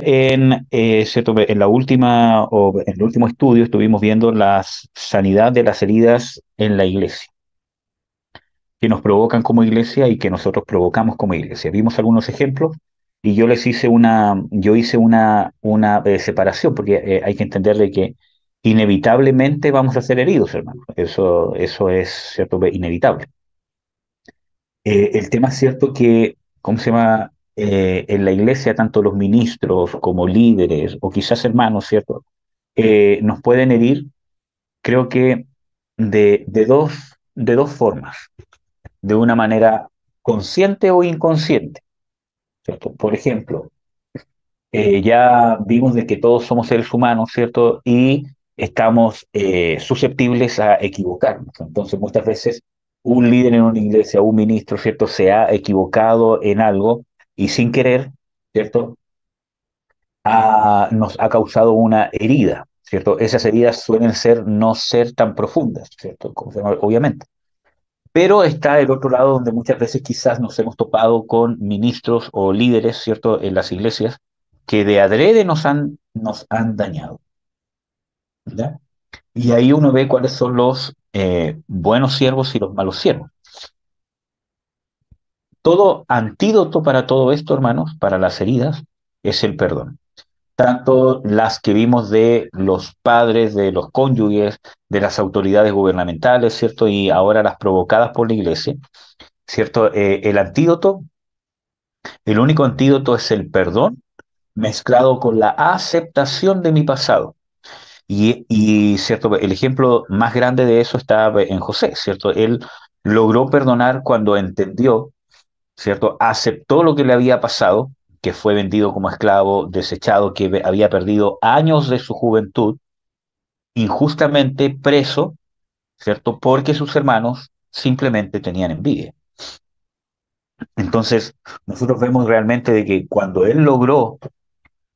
¿cierto? En la última, o en el último estudio estuvimos viendo la sanidad de las heridas en la iglesia, que nos provocan como iglesia y que nosotros provocamos como iglesia. Vimos algunos ejemplos y yo hice una separación, porque hay que entender de que inevitablemente vamos a ser heridos, hermano. Eso es, ¿cierto? Inevitable. El tema es cierto que, ¿cómo se llama? En la iglesia, tanto los ministros como líderes, o quizás hermanos, ¿cierto? Nos pueden herir, creo que de dos formas, de una manera consciente o inconsciente, ¿cierto? Por ejemplo, ya vimos de que todos somos seres humanos, ¿cierto? Y estamos susceptibles a equivocarnos. Entonces, muchas veces un líder en una iglesia, un ministro, ¿cierto? Se ha equivocado en algo y sin querer, ¿cierto? Nos ha causado una herida, ¿cierto? Esas heridas suelen no ser tan profundas, ¿cierto? Obviamente. Pero está el otro lado donde muchas veces quizás nos hemos topado con ministros o líderes, ¿cierto?, en las iglesias que de adrede nos han dañado, ¿ya? Y ahí uno ve cuáles son los buenos siervos y los malos siervos. Todo antídoto para todo esto, hermanos, para las heridas, es el perdón. Tanto las que vimos de los padres, de los cónyuges, de las autoridades gubernamentales, ¿cierto? Y ahora las provocadas por la iglesia, ¿cierto? El único antídoto es el perdón mezclado con la aceptación de mi pasado. ¿Cierto? El ejemplo más grande de eso está en José, ¿cierto? Él logró perdonar cuando entendió, ¿cierto? Aceptó lo que le había pasado, que fue vendido como esclavo, desechado, que había perdido años de su juventud, injustamente preso, ¿cierto? Porque sus hermanos simplemente tenían envidia. Entonces, nosotros vemos realmente de que cuando él logró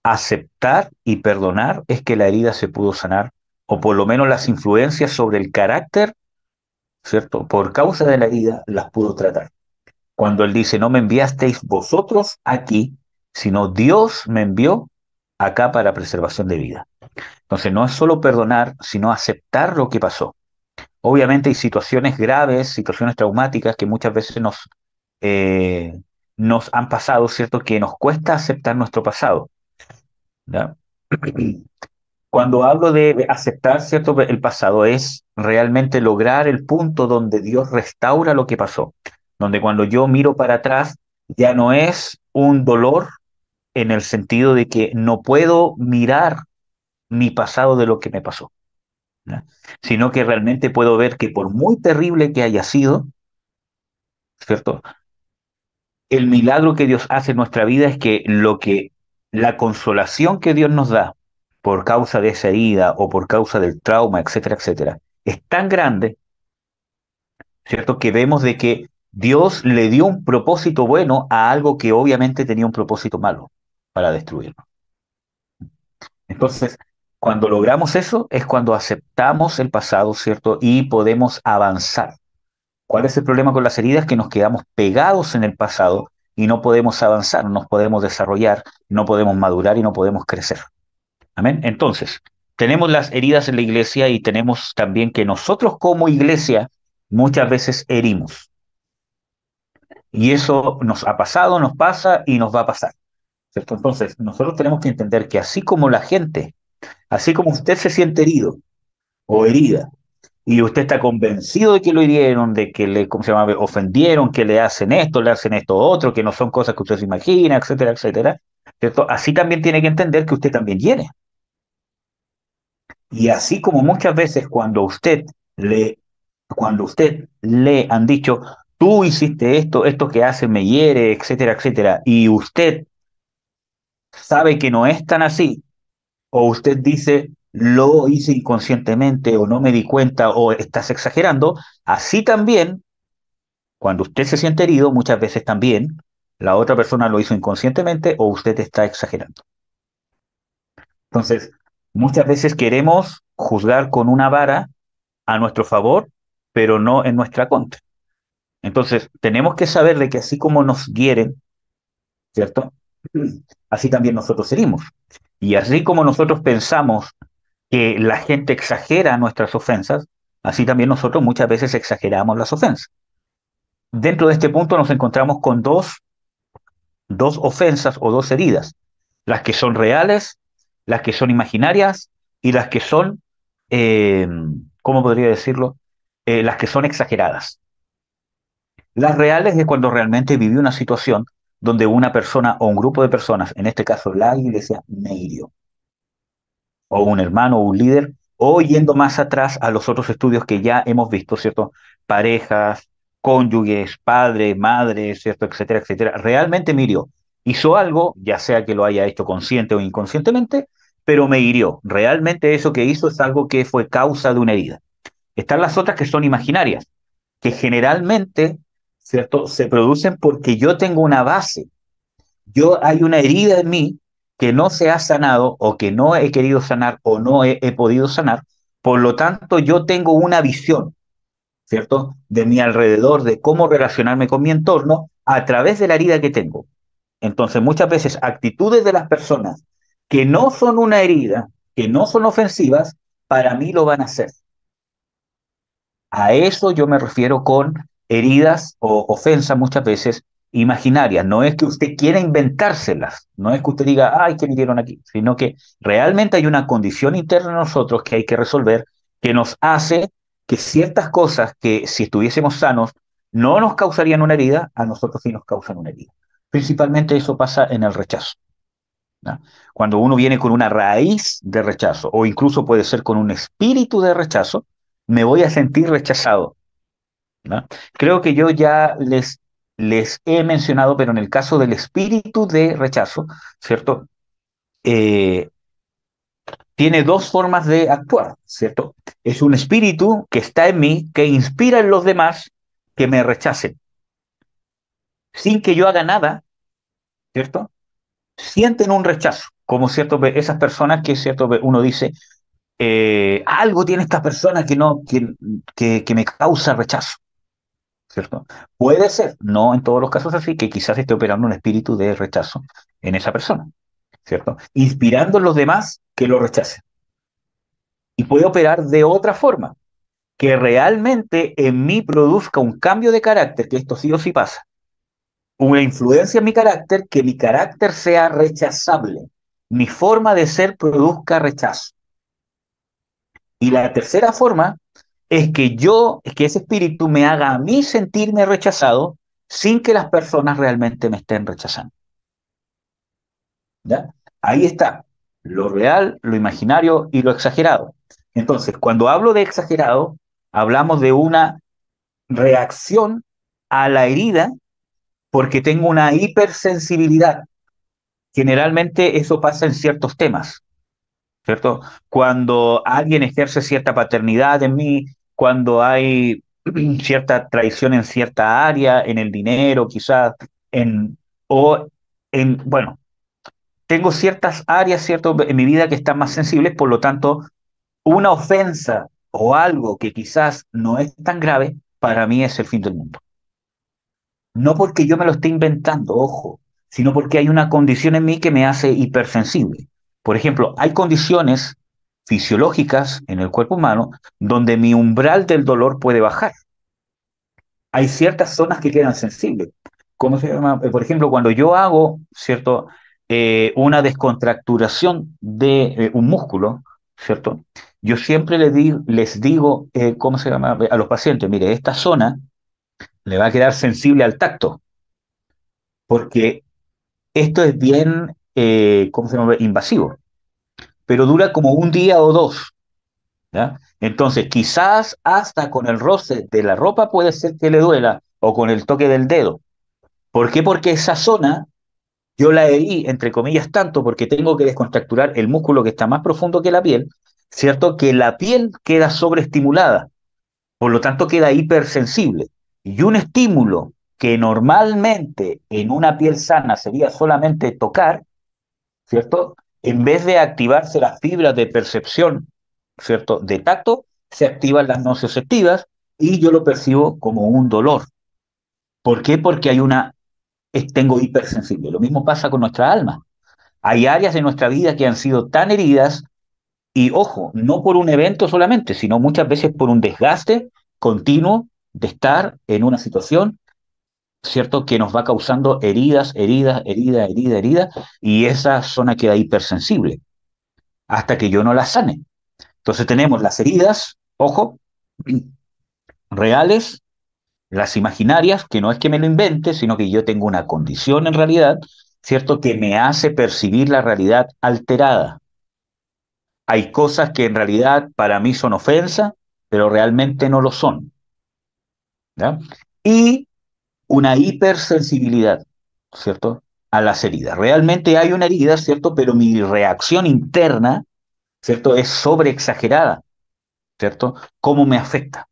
aceptar y perdonar es que la herida se pudo sanar, o por lo menos las influencias sobre el carácter, ¿cierto? Por causa de la herida las pudo tratar. Cuando él dice, no me enviasteis vosotros aquí, sino Dios me envió acá para preservación de vida. Entonces no es solo perdonar, sino aceptar lo que pasó. Obviamente hay situaciones graves, situaciones traumáticas que muchas veces nos han pasado, ¿cierto? Que nos cuesta aceptar nuestro pasado, ¿ya? Cuando hablo de aceptar, ¿cierto? El pasado es realmente lograr el punto donde Dios restaura lo que pasó, donde cuando yo miro para atrás ya no es un dolor en el sentido de que no puedo mirar mi pasado de lo que me pasó, ¿ya? Sino que realmente puedo ver que por muy terrible que haya sido, ¿cierto? El milagro que Dios hace en nuestra vida es que la consolación que Dios nos da por causa de esa herida o por causa del trauma, etcétera, etcétera, es tan grande, ¿cierto? Que vemos de que Dios le dio un propósito bueno a algo que obviamente tenía un propósito malo para destruirnos. Entonces, cuando logramos eso es cuando aceptamos el pasado, ¿cierto? Y podemos avanzar. ¿Cuál es el problema con las heridas? Que nos quedamos pegados en el pasado y no podemos avanzar, no nos podemos desarrollar, no podemos madurar y no podemos crecer. Amén. Entonces, tenemos las heridas en la iglesia y tenemos también que nosotros como iglesia muchas veces herimos. Y eso nos ha pasado, nos pasa y nos va a pasar, ¿cierto? Entonces, nosotros tenemos que entender que así como la gente, así como usted se siente herido o herida, y usted está convencido de que lo hirieron, de que le, ¿cómo se llama?, ofendieron, que le hacen esto otro, que no son cosas que usted se imagina, etcétera, etcétera, ¿cierto? Así también tiene que entender que usted también hiere. Y así como muchas veces cuando usted le han dicho, tú hiciste esto, esto que hace me hiere, etcétera, etcétera, y usted sabe que no es tan así, o usted dice, lo hice inconscientemente, o no me di cuenta, o estás exagerando, así también, cuando usted se siente herido, muchas veces también la otra persona lo hizo inconscientemente o usted está exagerando. Entonces, muchas veces queremos juzgar con una vara a nuestro favor, pero no en nuestra contra. Entonces, tenemos que saber de que así como nos hieren, ¿cierto? así también nosotros herimos. Y así como nosotros pensamos que la gente exagera nuestras ofensas, así también nosotros muchas veces exageramos las ofensas. Dentro de este punto nos encontramos con dos ofensas o dos heridas, las que son reales, las que son imaginarias y las que son, eh, ¿cómo podría decirlo? Las que son exageradas. Las reales es cuando realmente viví una situación donde una persona o un grupo de personas, en este caso la iglesia, me hirió, o un hermano o un líder, o yendo más atrás a los otros estudios que ya hemos visto, ¿cierto? Parejas, cónyuges, padres, madres, ¿cierto? Etcétera, etcétera. Realmente me hirió. Hizo algo, ya sea que lo haya hecho consciente o inconscientemente, pero me hirió. Realmente eso que hizo es algo que fue causa de una herida. Están las otras que son imaginarias, que generalmente, ¿cierto? Se producen porque yo tengo una base, hay una herida en mí que no se ha sanado o que no he querido sanar o no he podido sanar, por lo tanto yo tengo una visión, ¿cierto? De mi alrededor, de cómo relacionarme con mi entorno a través de la herida que tengo. Entonces muchas veces actitudes de las personas que no son una herida, que no son ofensivas, para mí lo van a hacer. A eso yo me refiero con heridas o ofensas muchas veces imaginarias. No es que usted quiera inventárselas, no es que usted diga, ay, ¿qué me dieron aquí? Sino que realmente hay una condición interna en nosotros que hay que resolver que nos hace que ciertas cosas que si estuviésemos sanos no nos causarían una herida, a nosotros sí nos causan una herida. Principalmente eso pasa en el rechazo. ¿No? Cuando uno viene con una raíz de rechazo o incluso puede ser con un espíritu de rechazo, me voy a sentir rechazado. ¿No? Creo que yo ya les he mencionado, pero en el caso del espíritu de rechazo, ¿cierto? Eh, Tiene dos formas de actuar, ¿cierto? Es un espíritu que está en mí, que inspira en los demás que me rechacen, sin que yo haga nada, ¿cierto? Sienten un rechazo, como cierto, esas personas que cierto, uno dice, algo tiene esta persona que me causa rechazo, ¿cierto? Puede ser, no en todos los casos así, que quizás esté operando un espíritu de rechazo en esa persona, ¿cierto? Inspirando en los demás que lo rechacen. Y puede operar de otra forma, que realmente en mí produzca un cambio de carácter, que esto sí o sí pasa, una influencia en mi carácter, que mi carácter sea rechazable, mi forma de ser produzca rechazo. Y la tercera forma es que ese espíritu me haga a mí sentirme rechazado sin que las personas realmente me estén rechazando. ¿Ya? Ahí está, lo real, lo imaginario y lo exagerado. Entonces, cuando hablo de exagerado, hablamos de una reacción a la herida porque tengo una hipersensibilidad. Generalmente eso pasa en ciertos temas. ¿Cierto? Cuando alguien ejerce cierta paternidad en mí, cuando hay cierta traición en cierta área, en el dinero, quizás, en, o bueno, tengo ciertas áreas, ¿cierto?, en mi vida que están más sensibles, por lo tanto, una ofensa o algo que quizás no es tan grave, para mí es el fin del mundo. No porque yo me lo esté inventando, ojo, sino porque hay una condición en mí que me hace hipersensible. Por ejemplo, hay condiciones fisiológicas en el cuerpo humano donde mi umbral del dolor puede bajar. Hay ciertas zonas que quedan sensibles. ¿Cómo se llama? Por ejemplo, cuando yo hago, ¿cierto? Una descontracturación de un músculo, ¿cierto? Yo siempre les digo, ¿cómo se llama? A los pacientes, mire, esta zona le va a quedar sensible al tacto, porque esto es bien, ¿cómo se llama? Invasivo, pero dura como un día o dos, ¿ya? Entonces, quizás hasta con el roce de la ropa puede ser que le duela, o con el toque del dedo. ¿Por qué? Porque esa zona yo la herí, entre comillas, tanto porque tengo que descontracturar el músculo que está más profundo que la piel, ¿cierto? Que la piel queda sobreestimulada, por lo tanto queda hipersensible. Y un estímulo que normalmente en una piel sana sería solamente tocar, ¿cierto? En vez de activarse las fibras de percepción, ¿cierto? De tacto, se activan las nociceptivas y yo lo percibo como un dolor. ¿Por qué? Porque hay una tengo hipersensible. Lo mismo pasa con nuestra alma. Hay áreas de nuestra vida que han sido tan heridas y, ojo, no por un evento solamente, sino muchas veces por un desgaste continuo de estar en una situación, ¿cierto? Que nos va causando heridas, heridas, herida, herida, herida, y esa zona queda hipersensible hasta que yo no la sane. Entonces tenemos las heridas, ojo, reales, las imaginarias, que no es que me lo invente, sino que yo tengo una condición en realidad, ¿cierto? Que me hace percibir la realidad alterada. Hay cosas que en realidad para mí son ofensa, pero realmente no lo son, ¿ya? Y una hipersensibilidad, ¿cierto? A las heridas. Realmente hay una herida, ¿cierto? Pero mi reacción interna, ¿cierto? Es sobreexagerada, ¿cierto? ¿Cómo me afecta?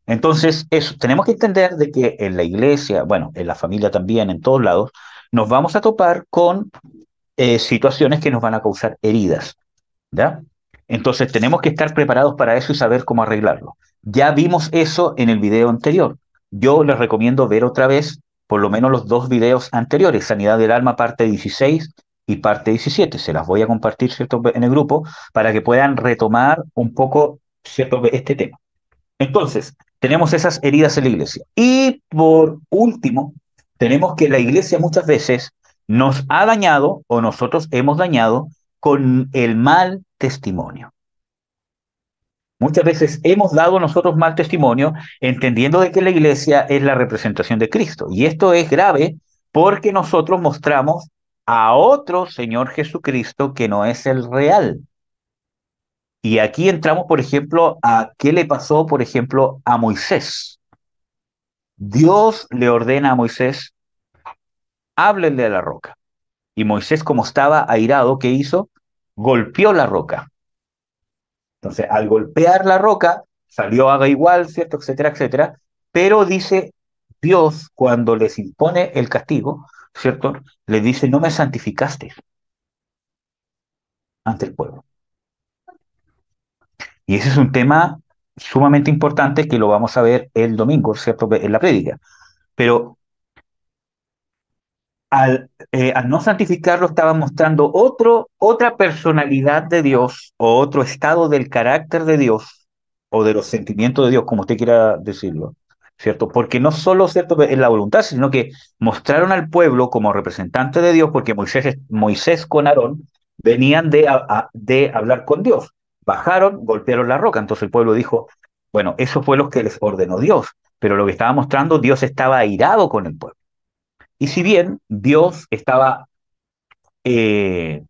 Entonces, eso, tenemos que entender de que en la iglesia, bueno, en la familia también, en todos lados, nos vamos a topar con situaciones que nos van a causar heridas, ¿ya? Entonces, tenemos que estar preparados para eso y saber cómo arreglarlo. Ya vimos eso en el video anterior. Yo les recomiendo ver otra vez por lo menos los dos videos anteriores, Sanidad del Alma, parte 16 y parte 17. Se las voy a compartir, ¿cierto?, en el grupo para que puedan retomar un poco, ¿cierto?, este tema. Entonces, tenemos esas heridas en la iglesia. Y por último, tenemos que la iglesia muchas veces nos ha dañado o nosotros hemos dañado con el mal testimonio. Muchas veces hemos dado nosotros mal testimonio entendiendo de que la iglesia es la representación de Cristo. Y esto es grave porque nosotros mostramos a otro Señor Jesucristo que no es el real. Y aquí entramos, por ejemplo, a qué le pasó, por ejemplo, a Moisés. Dios le ordena a Moisés, háblenle a la roca. Y Moisés, como estaba airado, ¿qué hizo? Golpeó la roca. Entonces, al golpear la roca, salió haga igual, ¿cierto? Etcétera, etcétera. Pero dice Dios, cuando les impone el castigo, ¿cierto? Le dice, no me santificaste ante el pueblo. Y ese es un tema sumamente importante que lo vamos a ver el domingo, ¿cierto? En la prédica. Pero al no santificarlo estaba mostrando otra personalidad de Dios o otro estado del carácter de Dios o de los sentimientos de Dios, como usted quiera decirlo, ¿cierto? Porque no solo, ¿cierto?, es la voluntad, sino que mostraron al pueblo como representante de Dios, porque Moisés con Aarón venían de hablar con Dios. Bajaron, golpearon la roca, entonces el pueblo dijo, bueno, eso fue lo que les ordenó Dios, pero lo que estaba mostrando, Dios estaba airado con el pueblo. Y si bien Dios estaba eh,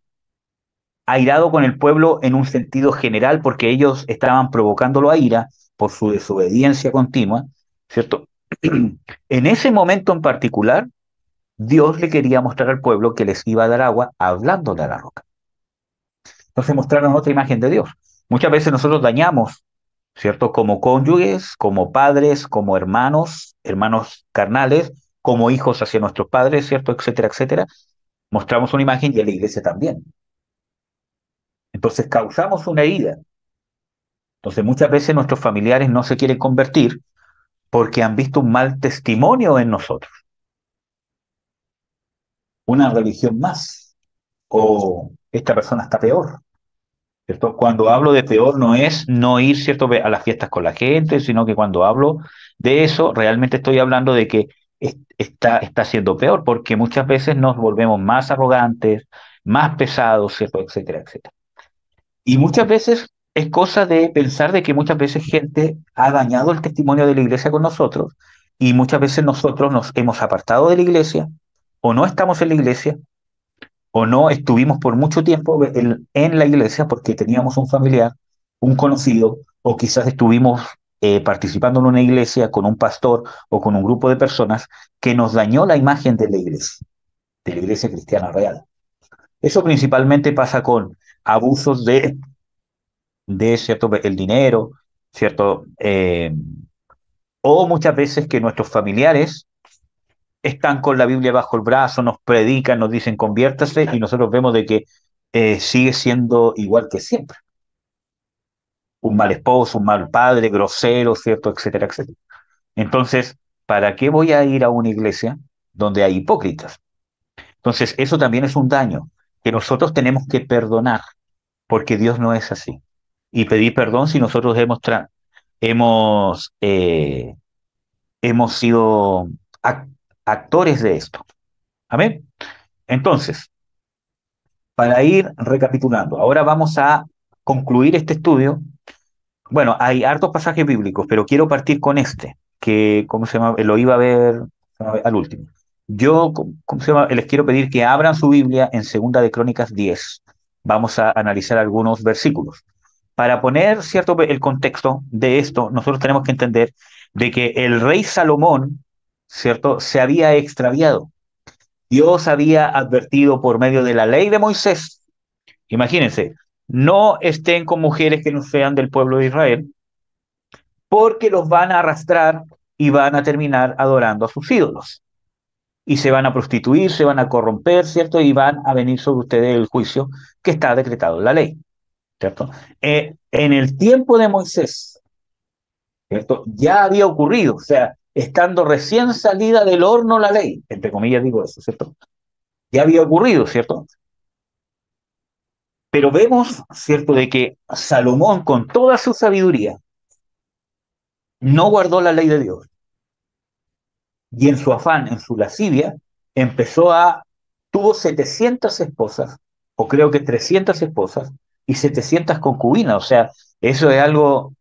airado con el pueblo en un sentido general, porque ellos estaban provocándolo a ira por su desobediencia continua, ¿cierto? En ese momento en particular, Dios le quería mostrar al pueblo que les iba a dar agua hablándole a la roca. Entonces mostraron otra imagen de Dios. Muchas veces nosotros dañamos, ¿cierto? Como cónyuges, como padres, como hermanos, hermanos carnales, como hijos hacia nuestros padres, ¿cierto? Etcétera, etcétera. Mostramos una imagen y en la iglesia también. Entonces causamos una herida. Entonces muchas veces nuestros familiares no se quieren convertir porque han visto un mal testimonio en nosotros, una religión más, o esta persona está peor, ¿cierto? Cuando hablo de peor no es no ir, ¿cierto?, a las fiestas con la gente, sino que cuando hablo de eso, realmente estoy hablando de que está siendo peor, porque muchas veces nos volvemos más arrogantes, más pesados, ¿cierto?, etcétera, etcétera. Y muchas veces es cosa de pensar de que muchas veces gente ha dañado el testimonio de la iglesia con nosotros y muchas veces nosotros nos hemos apartado de la iglesia o no estamos en la iglesia o no estuvimos por mucho tiempo en la iglesia porque teníamos un familiar, un conocido o quizás estuvimos participando en una iglesia con un pastor o con un grupo de personas que nos dañó la imagen de la iglesia cristiana real. Eso principalmente pasa con abusos de cierto el dinero, cierto o muchas veces que nuestros familiares están con la Biblia bajo el brazo, nos predican, nos dicen conviértase y nosotros vemos de que sigue siendo igual que siempre, un mal esposo, un mal padre, grosero, cierto, etcétera, etcétera. Entonces, ¿para qué voy a ir a una iglesia? donde hay hipócritas. Entonces, eso también es un daño que nosotros tenemos que perdonar, porque Dios no es así. Y pedir perdón si nosotros hemos, eh, hemos sido ac- actores de esto. Amén. Entonces, para ir recapitulando, ahora vamos a concluir este estudio. Bueno, hay hartos pasajes bíblicos, pero quiero partir con este, que, ¿cómo se llama? Lo iba a ver al último. Yo, ¿cómo se llama? Les quiero pedir que abran su Biblia en Segunda de Crónicas 10. Vamos a analizar algunos versículos. Para poner, cierto, el contexto de esto, nosotros tenemos que entender de que el rey Salomón, ¿cierto?, se había extraviado. Dios había advertido por medio de la ley de Moisés. Imagínense, no estén con mujeres que no sean del pueblo de Israel, porque los van a arrastrar y van a terminar adorando a sus ídolos. Y se van a prostituir, se van a corromper, ¿cierto? Y van a venir sobre ustedes el juicio que está decretado en la ley, ¿cierto? En el tiempo de Moisés, ¿cierto? Ya había ocurrido, o sea, estando recién salida del horno la ley, entre comillas digo eso, ¿cierto? Ya había ocurrido, ¿cierto? Pero vemos, ¿cierto?, de que Salomón, con toda su sabiduría, no guardó la ley de Dios y en su afán, en su lascivia, tuvo 700 esposas, o creo que 300 esposas, y 700 concubinas, o sea, eso es algo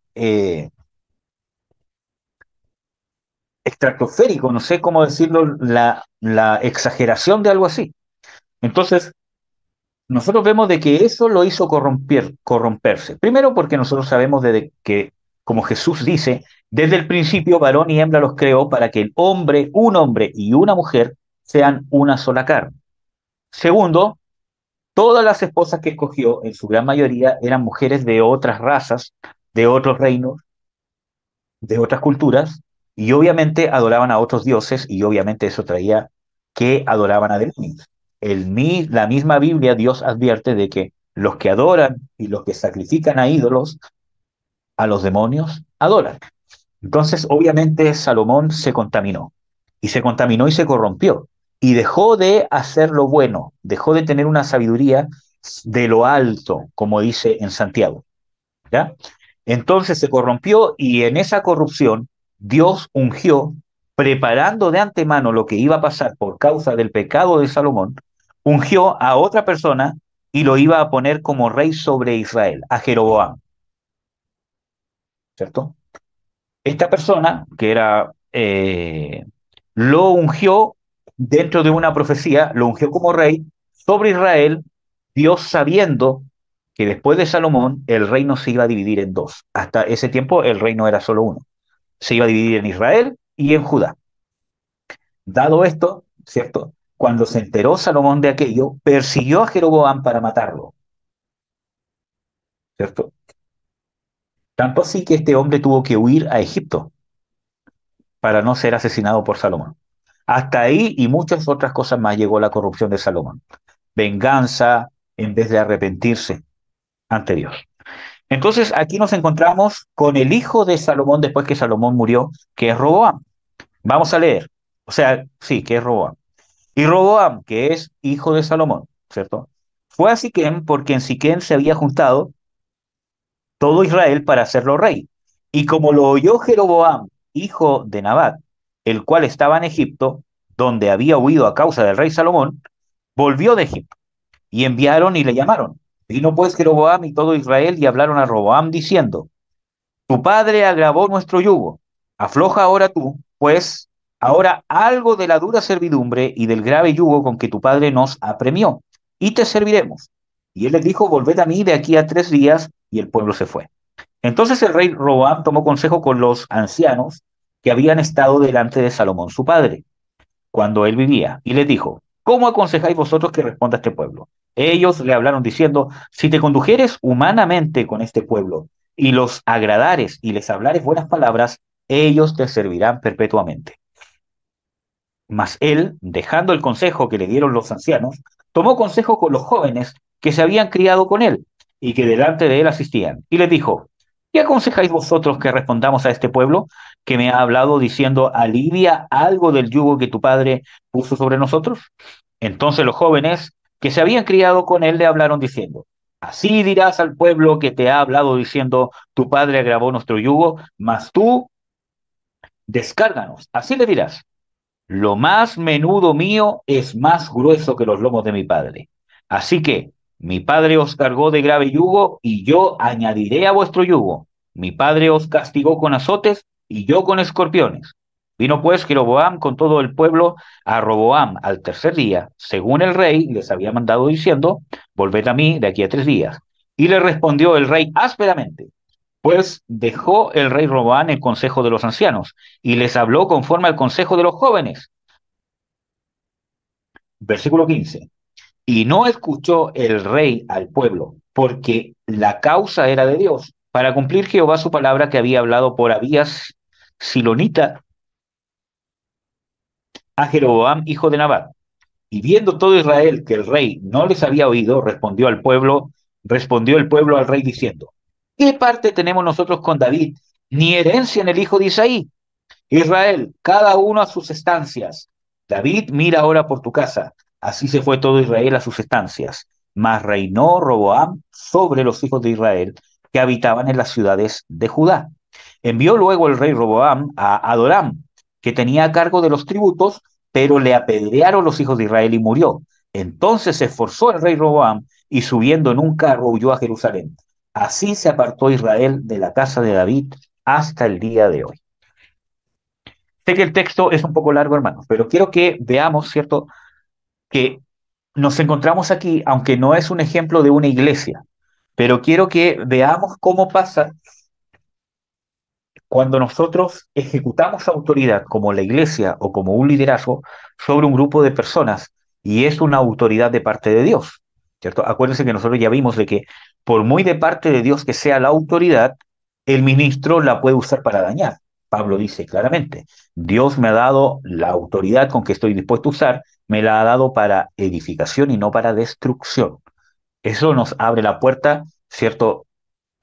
estratosférico, no sé cómo decirlo, la exageración de algo así. Entonces, nosotros vemos de que eso lo hizo corromperse. Primero porque nosotros sabemos de que, como Jesús dice, desde el principio varón y hembra los creó para que un hombre y una mujer sean una sola carne. Segundo, todas las esposas que escogió, en su gran mayoría, eran mujeres de otras razas, de otros reinos, de otras culturas, y obviamente adoraban a otros dioses, y obviamente eso traía que adoraban a demonios. La misma Biblia, Dios advierte de que los que adoran y los que sacrifican a ídolos, a los demonios, adoran. Entonces, obviamente, Salomón se contaminó, y se contaminó y se corrompió, y dejó de hacer lo bueno, dejó de tener una sabiduría de lo alto, como dice en Santiago. ¿Ya? Entonces se corrompió y en esa corrupción Dios ungió, preparando de antemano lo que iba a pasar por causa del pecado de Salomón, ungió a otra persona y lo iba a poner como rey sobre Israel, a Jeroboam, ¿cierto? Esta persona, que era, lo ungió dentro de una profecía, lo ungió como rey sobre Israel, Dios sabiendo que después de Salomón el reino se iba a dividir en dos. Hasta ese tiempo el reino era solo uno. Se iba a dividir en Israel y en Judá. Dado esto, ¿cierto? Cuando se enteró Salomón de aquello, persiguió a Jeroboam para matarlo, ¿cierto? Tanto así que este hombre tuvo que huir a Egipto para no ser asesinado por Salomón. Hasta ahí y muchas otras cosas más llegó la corrupción de Salomón. Venganza en vez de arrepentirse ante Dios. Entonces aquí nos encontramos con el hijo de Salomón después que Salomón murió, que es Roboam. Vamos a leer. O sea, sí, que es Roboam. Y Roboam, que es hijo de Salomón, ¿cierto? Fue a Siquem porque en Siquem se había juntado todo Israel para hacerlo rey. Y como lo oyó Jeroboam, hijo de Nabat, el cual estaba en Egipto, donde había huido a causa del rey Salomón, volvió de Egipto. Y enviaron y le llamaron. Vino pues Jeroboam y todo Israel y hablaron a Roboam diciendo: Tu padre agravó nuestro yugo. Afloja ahora tú, pues, ahora algo de la dura servidumbre y del grave yugo con que tu padre nos apremió, y te serviremos. Y él les dijo: Volved a mí de aquí a 3 días, y el pueblo se fue. Entonces el rey Roboam tomó consejo con los ancianos que habían estado delante de Salomón su padre, cuando él vivía, y les dijo: ¿Cómo aconsejáis vosotros que responda este pueblo? Ellos le hablaron diciendo: Si te condujeres humanamente con este pueblo, y los agradares y les hablares buenas palabras, ellos te servirán perpetuamente. Mas él, dejando el consejo que le dieron los ancianos, tomó consejo con los jóvenes que se habían criado con él y que delante de él asistían, y les dijo: ¿Qué aconsejáis vosotros que respondamos a este pueblo que me ha hablado diciendo, alivia algo del yugo que tu padre puso sobre nosotros? Entonces los jóvenes que se habían criado con él le hablaron diciendo, así dirás al pueblo que te ha hablado diciendo, tu padre agravó nuestro yugo, mas tú descárganos. Así le dirás. Lo más menudo mío es más grueso que los lomos de mi padre. Así que mi padre os cargó de grave yugo y yo añadiré a vuestro yugo. Mi padre os castigó con azotes y yo con escorpiones. Vino pues Jeroboam con todo el pueblo a Roboam al tercer día, según el rey les había mandado diciendo, volved a mí de aquí a 3 días. Y le respondió el rey ásperamente. Pues dejó el rey Roboam el consejo de los ancianos y les habló conforme al consejo de los jóvenes. Versículo 15. Y no escuchó el rey al pueblo, porque la causa era de Dios, para cumplir Jehová su palabra que había hablado por Abías Silonita a Jeroboam, hijo de Nabat. Y viendo todo Israel que el rey no les había oído, respondió el pueblo al rey diciendo, ¿qué parte tenemos nosotros con David, ni herencia en el hijo de Isaí? Israel, cada uno a sus estancias. David, mira ahora por tu casa. Así se fue todo Israel a sus estancias. Mas reinó Roboam sobre los hijos de Israel que habitaban en las ciudades de Judá. Envió luego el rey Roboam a Adoram, que tenía a cargo de los tributos, pero le apedrearon los hijos de Israel y murió. Entonces se esforzó el rey Roboam y subiendo en un carro huyó a Jerusalén. Así se apartó Israel de la casa de David hasta el día de hoy. Sé que el texto es un poco largo, hermanos, pero quiero que veamos, ¿cierto?, que nos encontramos aquí, aunque no es un ejemplo de una iglesia, pero quiero que veamos cómo pasa cuando nosotros ejecutamos autoridad como la iglesia o como un liderazgo sobre un grupo de personas y es una autoridad de parte de Dios, ¿cierto? Acuérdense que nosotros ya vimos de que por muy de parte de Dios que sea la autoridad, el ministro la puede usar para dañar. Pablo dice claramente, Dios me ha dado la autoridad con que estoy dispuesto a usar, me la ha dado para edificación y no para destrucción. Eso nos abre la puerta, ¿cierto?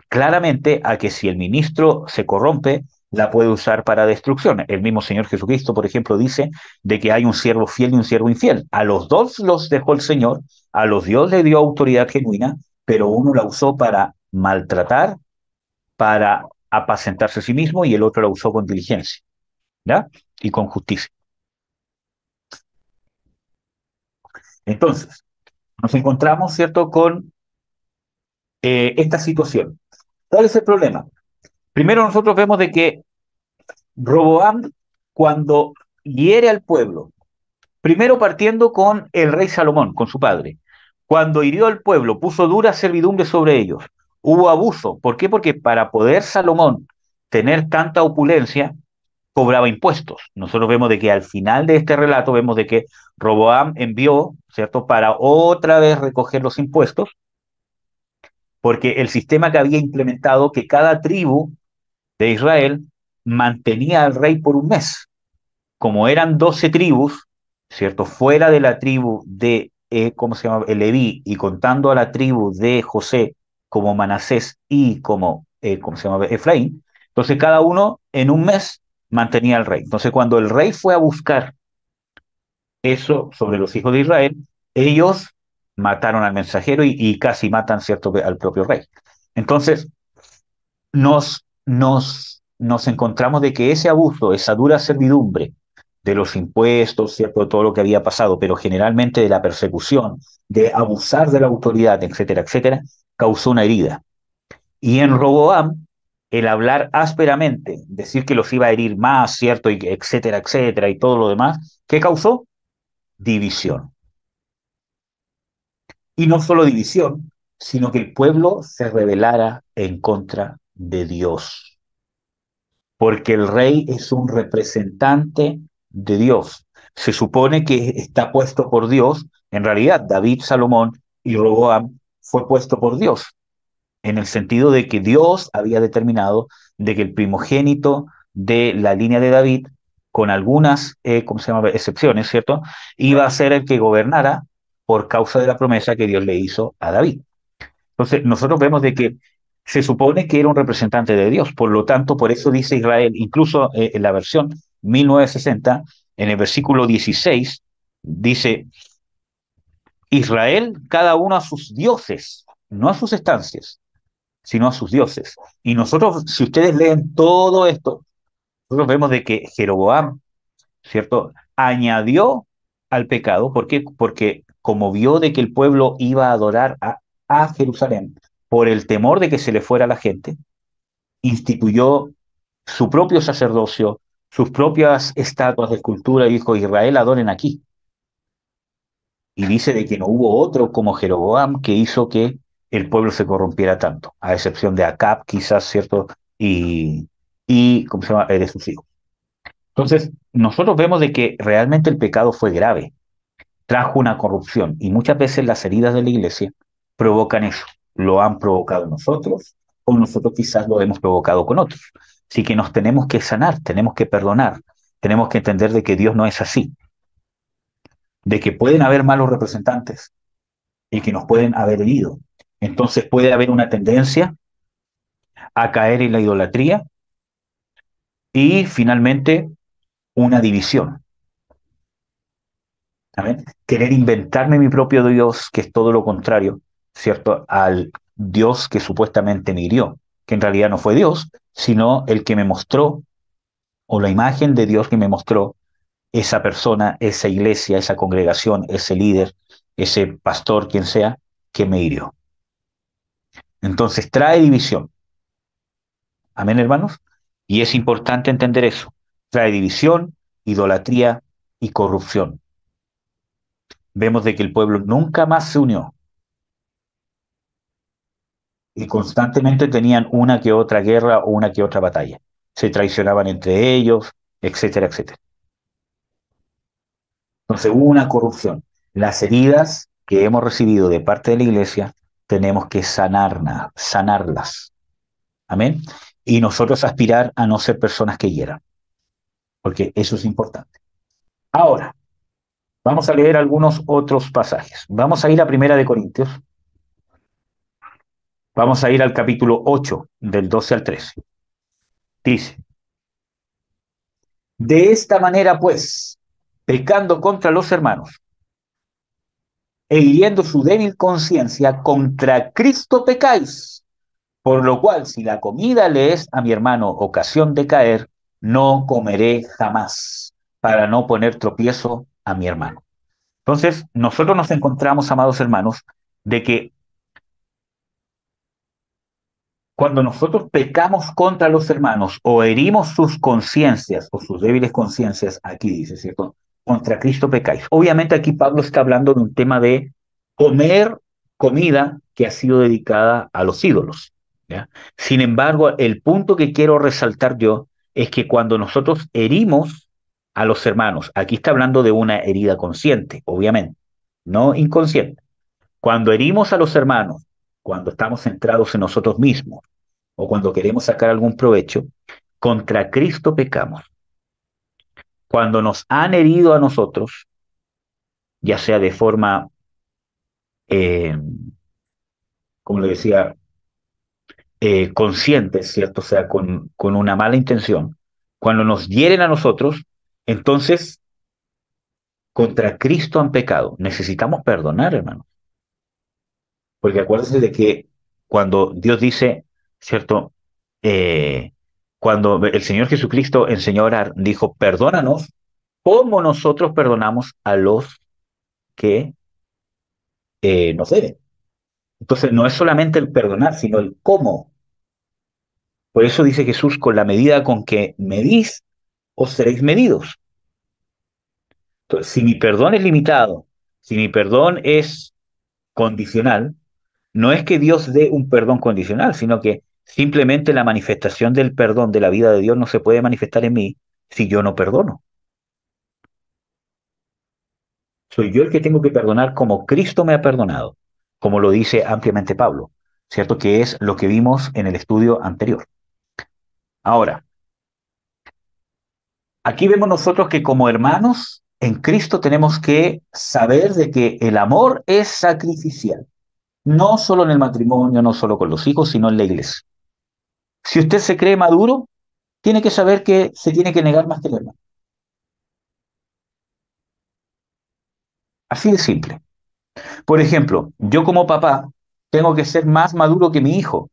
Claramente a que si el ministro se corrompe, la puede usar para destrucción. El mismo Señor Jesucristo, por ejemplo, dice de que hay un siervo fiel y un siervo infiel. A los dos los dejó el Señor, a los Dios le dio autoridad genuina, pero uno la usó para maltratar, para apacentarse a sí mismo y el otro la usó con diligencia, ¿ya? Y con justicia. Entonces, nos encontramos, ¿cierto?, con esta situación. ¿Cuál es el problema? Primero nosotros vemos de que Roboam, cuando hiere al pueblo, primero partiendo con el rey Salomón, con su padre, cuando hirió al pueblo, puso dura servidumbre sobre ellos. Hubo abuso. ¿Por qué? Porque para poder Salomón tener tanta opulencia, cobraba impuestos. Nosotros vemos de que al final de este relato vemos de que Roboam envió, ¿cierto?, para otra vez recoger los impuestos, porque el sistema que había implementado, que cada tribu de Israel mantenía al rey por un mes. Como eran 12 tribus, ¿cierto? Fuera de la tribu de, ¿cómo se llama? Leví, y contando a la tribu de José como Manasés y como, ¿cómo se llama? Efraín. Entonces cada uno en un mes mantenía al rey. Entonces cuando el rey fue a buscar eso sobre los hijos de Israel, ellos mataron al mensajero y casi matan, ¿cierto?, al propio rey. Entonces, nos encontramos de que ese abuso, esa dura servidumbre de los impuestos, ¿cierto?, de todo lo que había pasado, pero generalmente de la persecución, de abusar de la autoridad, etcétera, etcétera, causó una herida. Y en Roboam, el hablar ásperamente, decir que los iba a herir más, ¿cierto?, y etcétera, etcétera, y todo lo demás, ¿qué causó? División. Y no solo división, sino que el pueblo se rebelara en contra de Dios, porque el rey es un representante de Dios. Se supone que está puesto por Dios. En realidad, David, Salomón y Roboam fue puesto por Dios, en el sentido de que Dios había determinado de que el primogénito de la línea de David, con algunas, ¿cómo se llama?, excepciones, ¿cierto?, iba a ser el que gobernara por causa de la promesa que Dios le hizo a David. Entonces, nosotros vemos de que se supone que era un representante de Dios. Por lo tanto, por eso dice Israel, incluso en la versión 1960, en el versículo 16, dice, Israel, cada uno a sus dioses, no a sus estancias, sino a sus dioses. Y nosotros, si ustedes leen todo esto, nosotros vemos de que Jeroboam, ¿cierto? Añadió al pecado. ¿Por qué? Porque como vio de que el pueblo iba a adorar a Jerusalén por el temor de que se le fuera la gente, instituyó su propio sacerdocio, sus propias estatuas de escultura y dijo, Israel, adoren aquí. Y dice de que no hubo otro como Jeroboam que hizo que el pueblo se corrompiera tanto, a excepción de Acab, quizás, ¿cierto? ¿Cómo se llama? De sus hijos. Entonces, nosotros vemos de que realmente el pecado fue grave, trajo una corrupción y muchas veces las heridas de la iglesia provocan eso. Lo han provocado nosotros o nosotros quizás lo hemos provocado con otros. Así que nos tenemos que sanar, tenemos que perdonar, tenemos que entender de que Dios no es así, de que pueden haber malos representantes y que nos pueden haber herido. Entonces puede haber una tendencia a caer en la idolatría y finalmente una división. ¿Amén? Querer inventarme mi propio Dios, que es todo lo contrario, ¿cierto? Al Dios que supuestamente me hirió, que en realidad no fue Dios, sino el que me mostró, o la imagen de Dios que me mostró esa persona, esa iglesia, esa congregación, ese líder, ese pastor, quien sea, que me hirió. Entonces trae división. Amén, hermanos. Y es importante entender eso. Trae división, idolatría y corrupción. Vemos de que el pueblo nunca más se unió y constantemente tenían una que otra guerra o una que otra batalla. Se traicionaban entre ellos, etcétera, etcétera. Entonces hubo una corrupción. Las heridas que hemos recibido de parte de la iglesia tenemos que sanarlas. Amén. Y nosotros aspirar a no ser personas que hieran, porque eso es importante. Ahora, vamos a leer algunos otros pasajes. Vamos a ir a Primera de Corintios. Vamos a ir al capítulo 8, del 12 al 13. Dice, de esta manera pues, pecando contra los hermanos e hiriendo su débil conciencia, contra Cristo pecáis. Por lo cual, si la comida le es a mi hermano ocasión de caer, no comeré jamás, para no poner tropiezo a mi hermano. Entonces, nosotros nos encontramos, amados hermanos, de que cuando nosotros pecamos contra los hermanos o herimos sus conciencias o sus débiles conciencias, aquí dice, ¿cierto? Contra Cristo pecáis. Obviamente aquí Pablo está hablando de un tema de comer comida que ha sido dedicada a los ídolos. ¿Ya? Sin embargo, el punto que quiero resaltar yo es que cuando nosotros herimos a los hermanos, aquí está hablando de una herida consciente, obviamente, no inconsciente. Cuando herimos a los hermanos, cuando estamos centrados en nosotros mismos o cuando queremos sacar algún provecho, contra Cristo pecamos. Cuando nos han herido a nosotros, ya sea de forma, eh, como le decía, consciente, ¿cierto? O sea, con una mala intención, cuando nos hieren a nosotros, entonces contra Cristo han pecado. Necesitamos perdonar, hermano. Porque acuérdense de que cuando Dios dice, ¿cierto? Eh, Cuando el Señor Jesucristo enseñó a orar, dijo, perdónanos como nosotros perdonamos a los que nos deben. Entonces, no es solamente el perdonar, sino el cómo. Por eso dice Jesús, con la medida con que medís, os seréis medidos. Entonces, si mi perdón es limitado, si mi perdón es condicional, no es que Dios dé un perdón condicional, sino que simplemente la manifestación del perdón de la vida de Dios no se puede manifestar en mí si yo no perdono. Soy yo el que tengo que perdonar como Cristo me ha perdonado, como lo dice ampliamente Pablo, ¿cierto? Que es lo que vimos en el estudio anterior. Ahora, aquí vemos nosotros que como hermanos en Cristo tenemos que saber de que el amor es sacrificial. No solo en el matrimonio, no solo con los hijos, sino en la iglesia. Si usted se cree maduro, tiene que saber que se tiene que negar más que el hermano. Así de simple. Por ejemplo, yo como papá tengo que ser más maduro que mi hijo,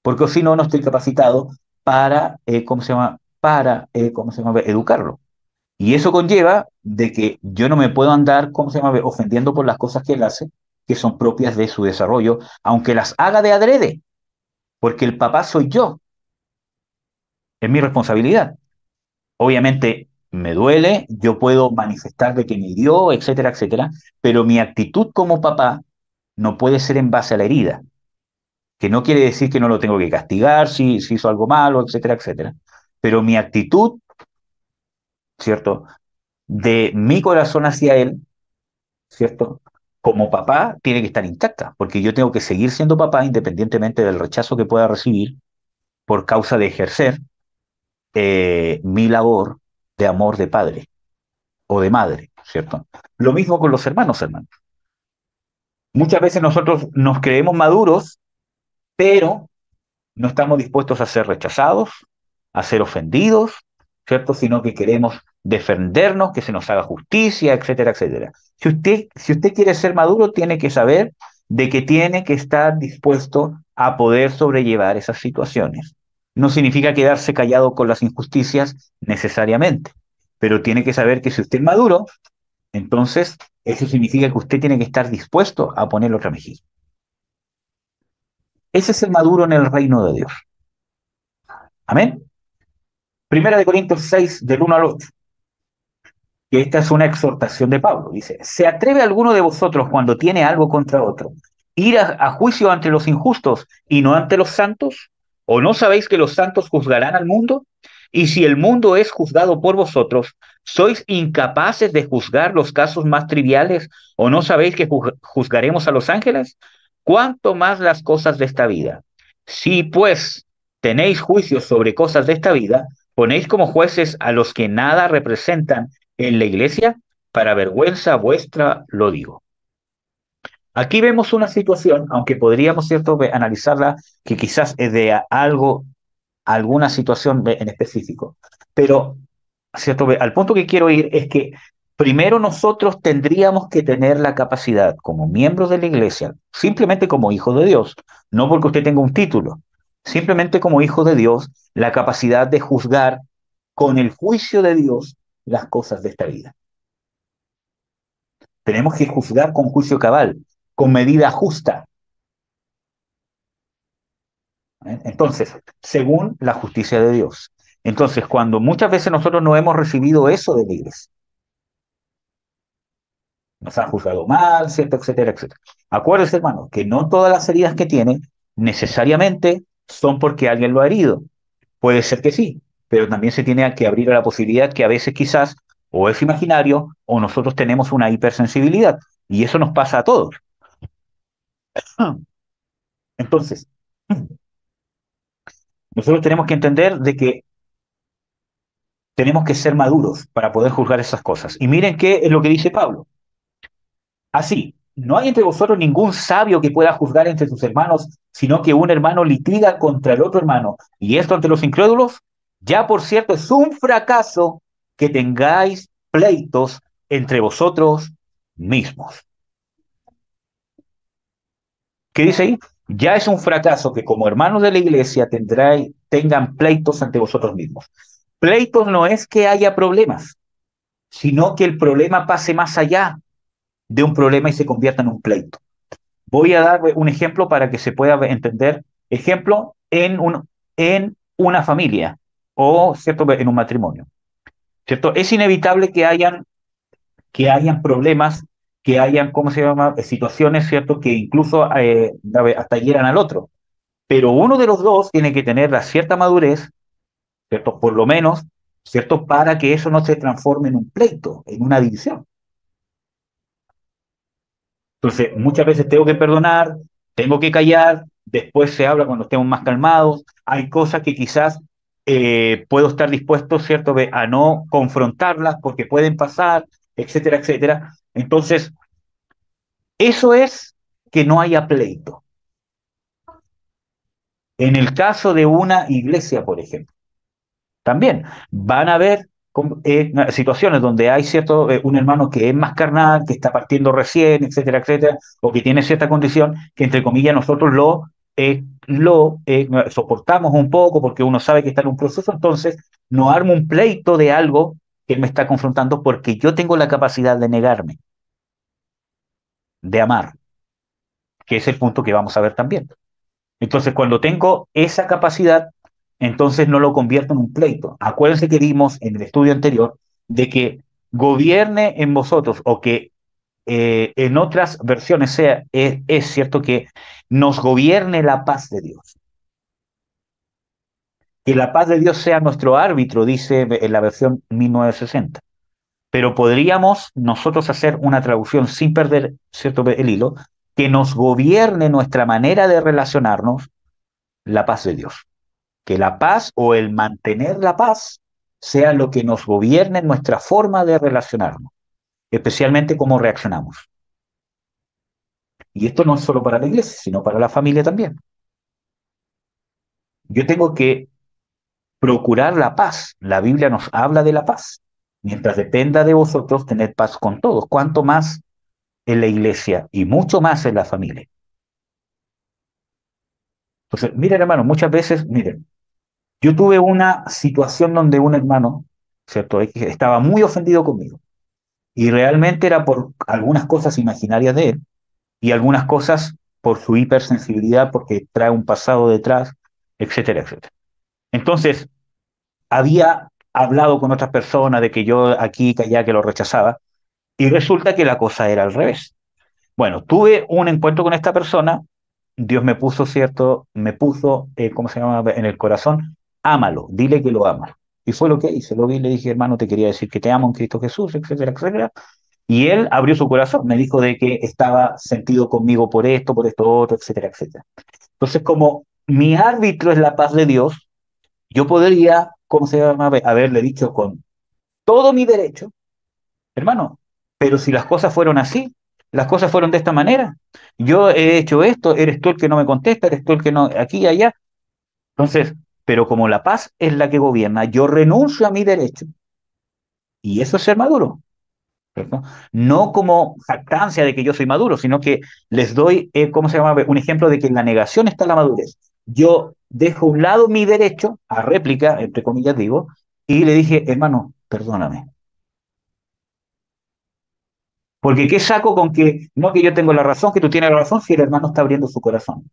porque si no, no estoy capacitado para, ¿cómo se llama? Para, ¿cómo se llama? Educarlo. Y eso conlleva de que yo no me puedo andar, ¿cómo se llama? Ofendiendo por las cosas que él hace, que son propias de su desarrollo, aunque las haga de adrede, porque el papá soy yo, es mi responsabilidad. Obviamente me duele, yo puedo manifestar de que me hirió, etcétera, etcétera, pero mi actitud como papá no puede ser en base a la herida, que no quiere decir que no lo tengo que castigar si hizo algo malo, etcétera, etcétera. Pero mi actitud, ¿cierto? De mi corazón hacia él, ¿cierto? Como papá tiene que estar intacta, porque yo tengo que seguir siendo papá independientemente del rechazo que pueda recibir por causa de ejercer mi labor de amor de padre o de madre, ¿cierto? Lo mismo con los hermanos, hermanos. Muchas veces nosotros nos creemos maduros, pero no estamos dispuestos a ser rechazados, a ser ofendidos, ¿cierto? Sino que queremos defendernos, que se nos haga justicia, etcétera, etcétera. Si usted quiere ser maduro, tiene que saber de que tiene que estar dispuesto a poder sobrellevar esas situaciones. No significa quedarse callado con las injusticias necesariamente, pero tiene que saber que si usted es maduro, entonces eso significa que usted tiene que estar dispuesto a poner otra mejilla. Ese es el maduro en el reino de Dios. Amén. Primera de Corintios 6, del 1 al 8, que esta es una exhortación de Pablo. Dice, ¿se atreve alguno de vosotros cuando tiene algo contra otro ir a juicio ante los injustos y no ante los santos? ¿O no sabéis que los santos juzgarán al mundo? Y si el mundo es juzgado por vosotros, ¿sois incapaces de juzgar los casos más triviales? ¿O no sabéis que juzgaremos a los ángeles? ¿Cuánto más las cosas de esta vida? Si pues tenéis juicios sobre cosas de esta vida, ponéis como jueces a los que nada representan en la iglesia, para vergüenza vuestra lo digo. Aquí vemos una situación, aunque podríamos, ¿cierto?, analizarla, que quizás es de algo, alguna situación en específico. Pero, ¿cierto?, al punto que quiero ir es que primero nosotros tendríamos que tener la capacidad, como miembros de la iglesia, simplemente como hijos de Dios, no porque usted tenga un título, simplemente como hijos de Dios, la capacidad de juzgar con el juicio de Dios las cosas de esta vida. Tenemos que juzgar con juicio cabal, con medida justa. Entonces, según la justicia de Dios. Entonces, cuando muchas veces nosotros no hemos recibido eso de la iglesia, nos han juzgado mal, ¿cierto? Etcétera, etcétera. Acuérdese, hermano, que no todas las heridas que tiene necesariamente son porque alguien lo ha herido. Puede ser que sí, pero también se tiene que abrir a la posibilidad que a veces quizás o es imaginario o nosotros tenemos una hipersensibilidad. Y eso nos pasa a todos. Entonces, nosotros tenemos que entender de que tenemos que ser maduros para poder juzgar esas cosas. Y miren qué es lo que dice Pablo. Así, no hay entre vosotros ningún sabio que pueda juzgar entre sus hermanos, sino que un hermano litiga contra el otro hermano. Y esto ante los incrédulos, ya por cierto, es un fracaso que tengáis pleitos entre vosotros mismos. ¿Qué dice ahí? Ya es un fracaso que como hermanos de la iglesia tengan pleitos ante vosotros mismos. Pleitos no es que haya problemas, sino que el problema pase más allá de un problema y se convierta en un pleito. Voy a dar un ejemplo para que se pueda entender. Ejemplo, en una familia o, ¿cierto?, en un matrimonio. ¿Cierto? Es inevitable que hayan problemas, que hayan, ¿cómo se llama?, situaciones, ¿cierto?, que incluso hasta hieran al otro. Pero uno de los dos tiene que tener la cierta madurez, ¿cierto?, por lo menos, ¿cierto?, para que eso no se transforme en un pleito, en una división. Entonces, muchas veces tengo que perdonar, tengo que callar, después se habla cuando estemos más calmados. Hay cosas que quizás puedo estar dispuesto, ¿cierto?, a no confrontarlas porque pueden pasar, etcétera, etcétera. Entonces, eso es que no haya pleito. En el caso de una iglesia, por ejemplo, también van a haber situaciones donde hay un hermano que es más carnal, que está partiendo recién, etcétera, etcétera, o que tiene cierta condición, que entre comillas nosotros soportamos un poco porque uno sabe que está en un proceso, entonces no armo un pleito de algo que él me está confrontando porque yo tengo la capacidad de negarme, de amar, que es el punto que vamos a ver también. Entonces, cuando tengo esa capacidad, entonces no lo convierto en un pleito. Acuérdense que vimos en el estudio anterior de que gobierne en vosotros o que en otras versiones es cierto que nos gobierne la paz de Dios. Que la paz de Dios sea nuestro árbitro, dice en la versión 1960. Pero podríamos nosotros hacer una traducción sin perder cierto el hilo, que nos gobierne nuestra manera de relacionarnos la paz de Dios. Que la paz o el mantener la paz sea lo que nos gobierne en nuestra forma de relacionarnos, especialmente cómo reaccionamos. Y esto no es solo para la iglesia, sino para la familia también. Yo tengo que procurar la paz. La Biblia nos habla de la paz. Mientras dependa de vosotros tener paz con todos, cuanto más en la iglesia y mucho más en la familia. Entonces, miren hermano, muchas veces, miren, yo tuve una situación donde un hermano, ¿cierto? Estaba muy ofendido conmigo. Y realmente era por algunas cosas imaginarias de él y algunas cosas por su hipersensibilidad, porque trae un pasado detrás, etcétera, etcétera. Entonces, había hablado con otras personas de que yo aquí, que allá, que lo rechazaba, y resulta que la cosa era al revés. Bueno, tuve un encuentro con esta persona, Dios me puso, ¿cierto? Me puso, ¿cómo se llama? En el corazón, ámalo, dile que lo amas. Y fue lo que hice, lo vi y le dije, hermano, te quería decir que te amo en Cristo Jesús, etcétera, etcétera. Y él abrió su corazón, me dijo de que estaba sentido conmigo por esto otro, etcétera, etcétera. Entonces, como mi árbitro es la paz de Dios, yo podría, ¿cómo se llama? Haberle dicho con todo mi derecho, hermano, pero si las cosas fueron así, las cosas fueron de esta manera, yo he hecho esto, eres tú el que no me contesta, eres tú el que no, aquí y allá. Entonces, pero como la paz es la que gobierna, yo renuncio a mi derecho, y eso es ser maduro. ¿Cierto? No como jactancia de que yo soy maduro, sino que les doy, ¿cómo se llama? Un ejemplo de que en la negación está la madurez. Yo dejo a un lado mi derecho a réplica, entre comillas digo, y le dije, hermano, perdóname. Porque ¿qué saco con que no que yo tengo la razón, que tú tienes la razón, si el hermano está abriendo su corazón?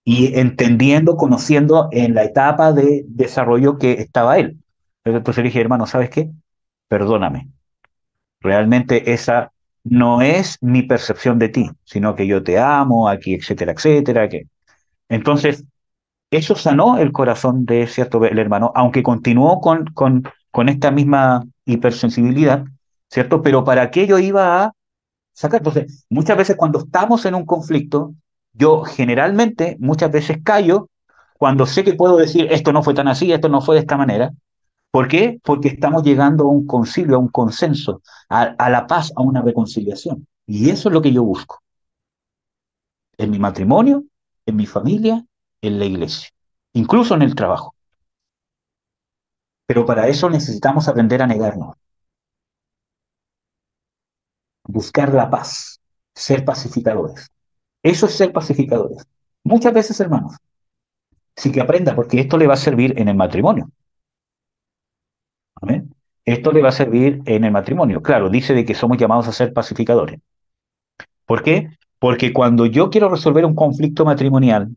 Y entendiendo, conociendo en la etapa de desarrollo que estaba él. Entonces le dije, hermano, ¿sabes qué? Perdóname. Realmente esa no es mi percepción de ti, sino que yo te amo, aquí, etcétera, etcétera. Entonces, eso sanó el corazón de cierto el hermano, aunque continuó con esta misma hipersensibilidad, ¿cierto? Pero ¿para qué yo iba a sacar? Entonces, muchas veces cuando estamos en un conflicto, yo generalmente muchas veces callo cuando sé que puedo decir esto no fue tan así, esto no fue de esta manera. ¿Por qué? Porque estamos llegando a un concilio, a un consenso, a la paz, a una reconciliación. Y eso es lo que yo busco en mi matrimonio, en mi familia, en la iglesia, incluso en el trabajo. Pero para eso necesitamos aprender a negarnos, buscar la paz, ser pacificadores. Eso es ser pacificadores. Muchas veces, hermanos, sí que aprenda, porque esto le va a servir en el matrimonio. ¿Amén? Esto le va a servir en el matrimonio. Claro, dice de que somos llamados a ser pacificadores. ¿Por qué? Porque cuando yo quiero resolver un conflicto matrimonial,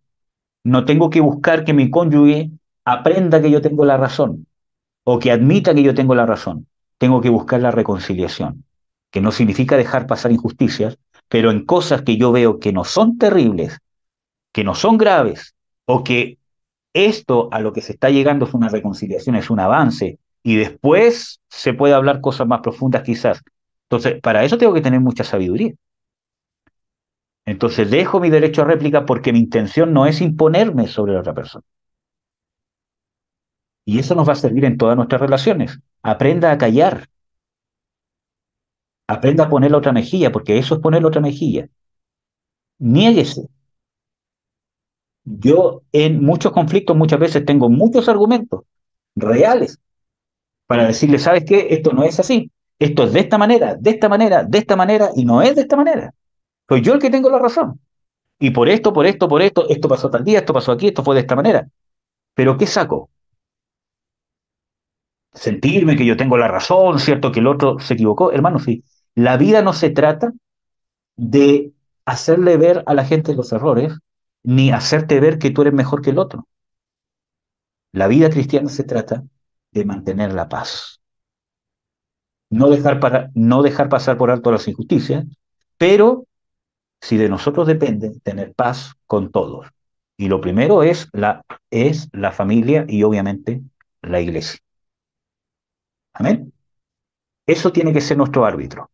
no tengo que buscar que mi cónyuge aprenda que yo tengo la razón o que admita que yo tengo la razón. Tengo que buscar la reconciliación, que no significa dejar pasar injusticias, pero en cosas que yo veo que no son terribles, que no son graves, o que esto a lo que se está llegando es una reconciliación, es un avance, y después se puede hablar cosas más profundas quizás. Entonces, para eso tengo que tener mucha sabiduría. Entonces dejo mi derecho a réplica porque mi intención no es imponerme sobre la otra persona. Y eso nos va a servir en todas nuestras relaciones. Aprenda a callar, aprenda a poner la otra mejilla, porque eso es poner la otra mejilla. Niéguese. Yo en muchos conflictos muchas veces tengo muchos argumentos reales para decirle, ¿sabes qué? Esto no es así. Esto es de esta manera, de esta manera, de esta manera, y no es de esta manera. Soy yo el que tengo la razón. Y por esto, esto pasó tal día, esto pasó aquí, esto fue de esta manera. Pero ¿qué saco? Sentirme que yo tengo la razón, ¿cierto? Que el otro se equivocó. Hermano, sí. La vida no se trata de hacerle ver a la gente los errores, ni hacerte ver que tú eres mejor que el otro. La vida cristiana se trata de mantener la paz. No dejar pasar por alto las injusticias, pero si de nosotros depende, tener paz con todos. Y lo primero es la familia y obviamente la iglesia. Amén. Eso tiene que ser nuestro árbitro.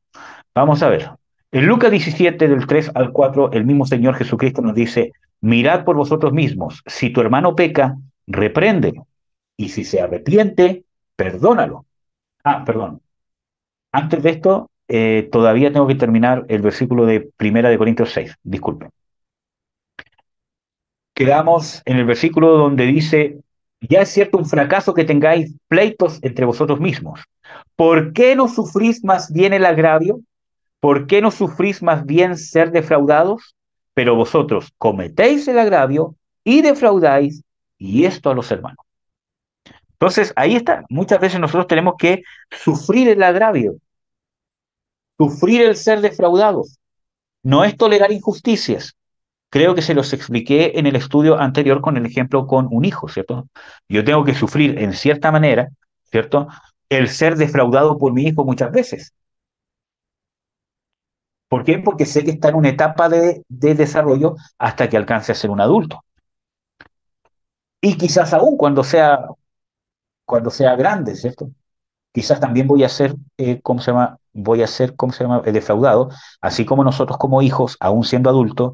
Vamos a ver. En Lucas 17, del 3 al 4, el mismo Señor Jesucristo nos dice, mirad por vosotros mismos, si tu hermano peca, repréndelo, y si se arrepiente, perdónalo. Ah, perdón. Antes de esto, todavía tengo que terminar el versículo de Primera de Corintios 6. Disculpen. Quedamos en el versículo donde dice, ya es cierto un fracaso que tengáis pleitos entre vosotros mismos. ¿Por qué no sufrís más bien el agravio? ¿Por qué no sufrís más bien ser defraudados? Pero vosotros cometéis el agravio y defraudáis, y esto a los hermanos. Entonces, ahí está. Muchas veces nosotros tenemos que sufrir el agravio, sufrir el ser defraudados. No es tolerar injusticias. Creo que se los expliqué en el estudio anterior con el ejemplo con un hijo, ¿cierto? Yo tengo que sufrir en cierta manera, ¿cierto? El ser defraudado por mi hijo muchas veces. ¿Por qué? Porque sé que está en una etapa de desarrollo hasta que alcance a ser un adulto. Y quizás aún cuando sea grande, ¿cierto? Quizás también voy a ser, ¿cómo se llama? Voy a ser, ¿cómo se llama? Defraudado, así como nosotros como hijos, aún siendo adultos,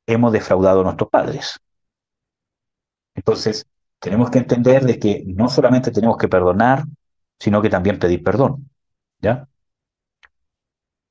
hemos defraudado a nuestros padres. Entonces, tenemos que entender de que no solamente tenemos que perdonar, sino que también pedir perdón, ¿ya?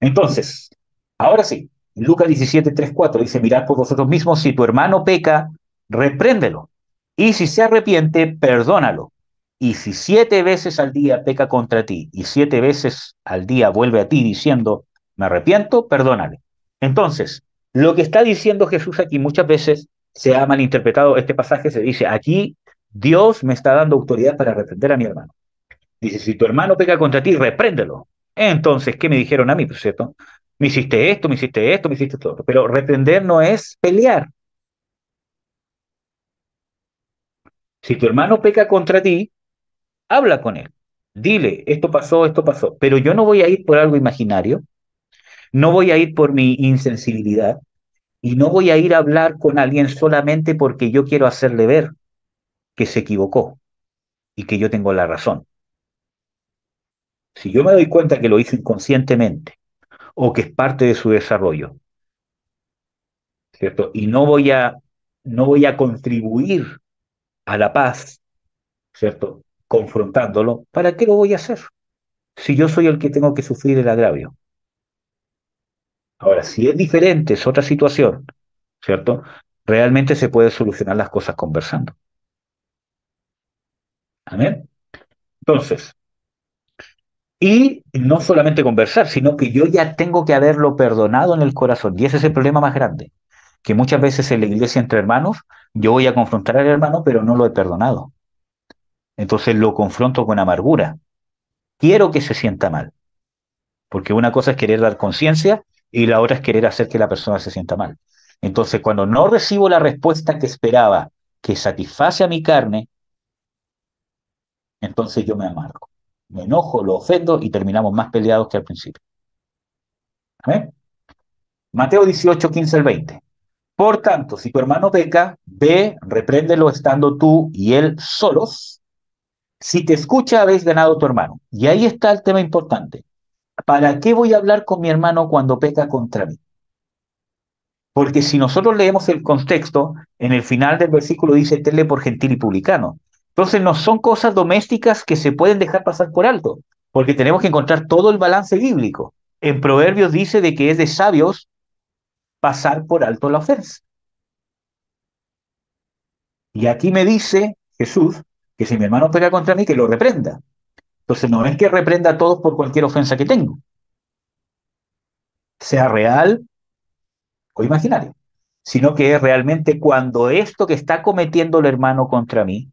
Entonces, ahora sí, Lucas 17, 3, 4 dice, mirad por vosotros mismos, si tu hermano peca, repréndelo. Y si se arrepiente, perdónalo. Y si 7 veces al día peca contra ti y 7 veces al día vuelve a ti diciendo, me arrepiento, perdónale. Entonces, lo que está diciendo Jesús aquí muchas veces se ha malinterpretado este pasaje, se dice, aquí Dios me está dando autoridad para reprender a mi hermano. Dice, si tu hermano peca contra ti, repréndelo. Entonces, ¿qué me dijeron a mí? Pues, ¿cierto? Me hiciste esto, me hiciste esto, me hiciste esto. Pero reprender no es pelear. Si tu hermano peca contra ti, habla con él. Dile, esto pasó. Pero yo no voy a ir por algo imaginario, no voy a ir por mi insensibilidad y no voy a ir a hablar con alguien solamente porque yo quiero hacerle ver que se equivocó y que yo tengo la razón. Si yo me doy cuenta que lo hizo inconscientemente o que es parte de su desarrollo, ¿cierto? Y no voy a contribuir a la paz, ¿cierto? Confrontándolo, ¿para qué lo voy a hacer? Si yo soy el que tengo que sufrir el agravio. Ahora, si es diferente, es otra situación, ¿cierto? Realmente se puede solucionar las cosas conversando. ¿Amén? Entonces, y no solamente conversar, sino que yo ya tengo que haberlo perdonado en el corazón. Y ese es el problema más grande, que muchas veces en la iglesia entre hermanos, yo voy a confrontar al hermano, pero no lo he perdonado. Entonces lo confronto con amargura. Quiero que se sienta mal, porque una cosa es querer dar conciencia y la otra es querer hacer que la persona se sienta mal. Entonces, cuando no recibo la respuesta que esperaba, que satisface a mi carne, entonces yo me amargo. Me enojo, lo ofendo y terminamos más peleados que al principio. ¿Amén? Mateo 18, 15 al 20. Por tanto, si tu hermano peca, ve, repréndelo estando tú y él solos. Si te escucha, habéis ganado a tu hermano. Y ahí está el tema importante. ¿Para qué voy a hablar con mi hermano cuando peca contra mí? Porque si nosotros leemos el contexto, en el final del versículo dice, tenle por gentil y publicano. Entonces no son cosas domésticas que se pueden dejar pasar por alto, porque tenemos que encontrar todo el balance bíblico. En Proverbios dice de que es de sabios pasar por alto la ofensa. Y aquí me dice Jesús que si mi hermano pega contra mí, que lo reprenda. Entonces no es que reprenda a todos por cualquier ofensa que tengo, sea real o imaginaria, sino que es realmente cuando esto que está cometiendo el hermano contra mí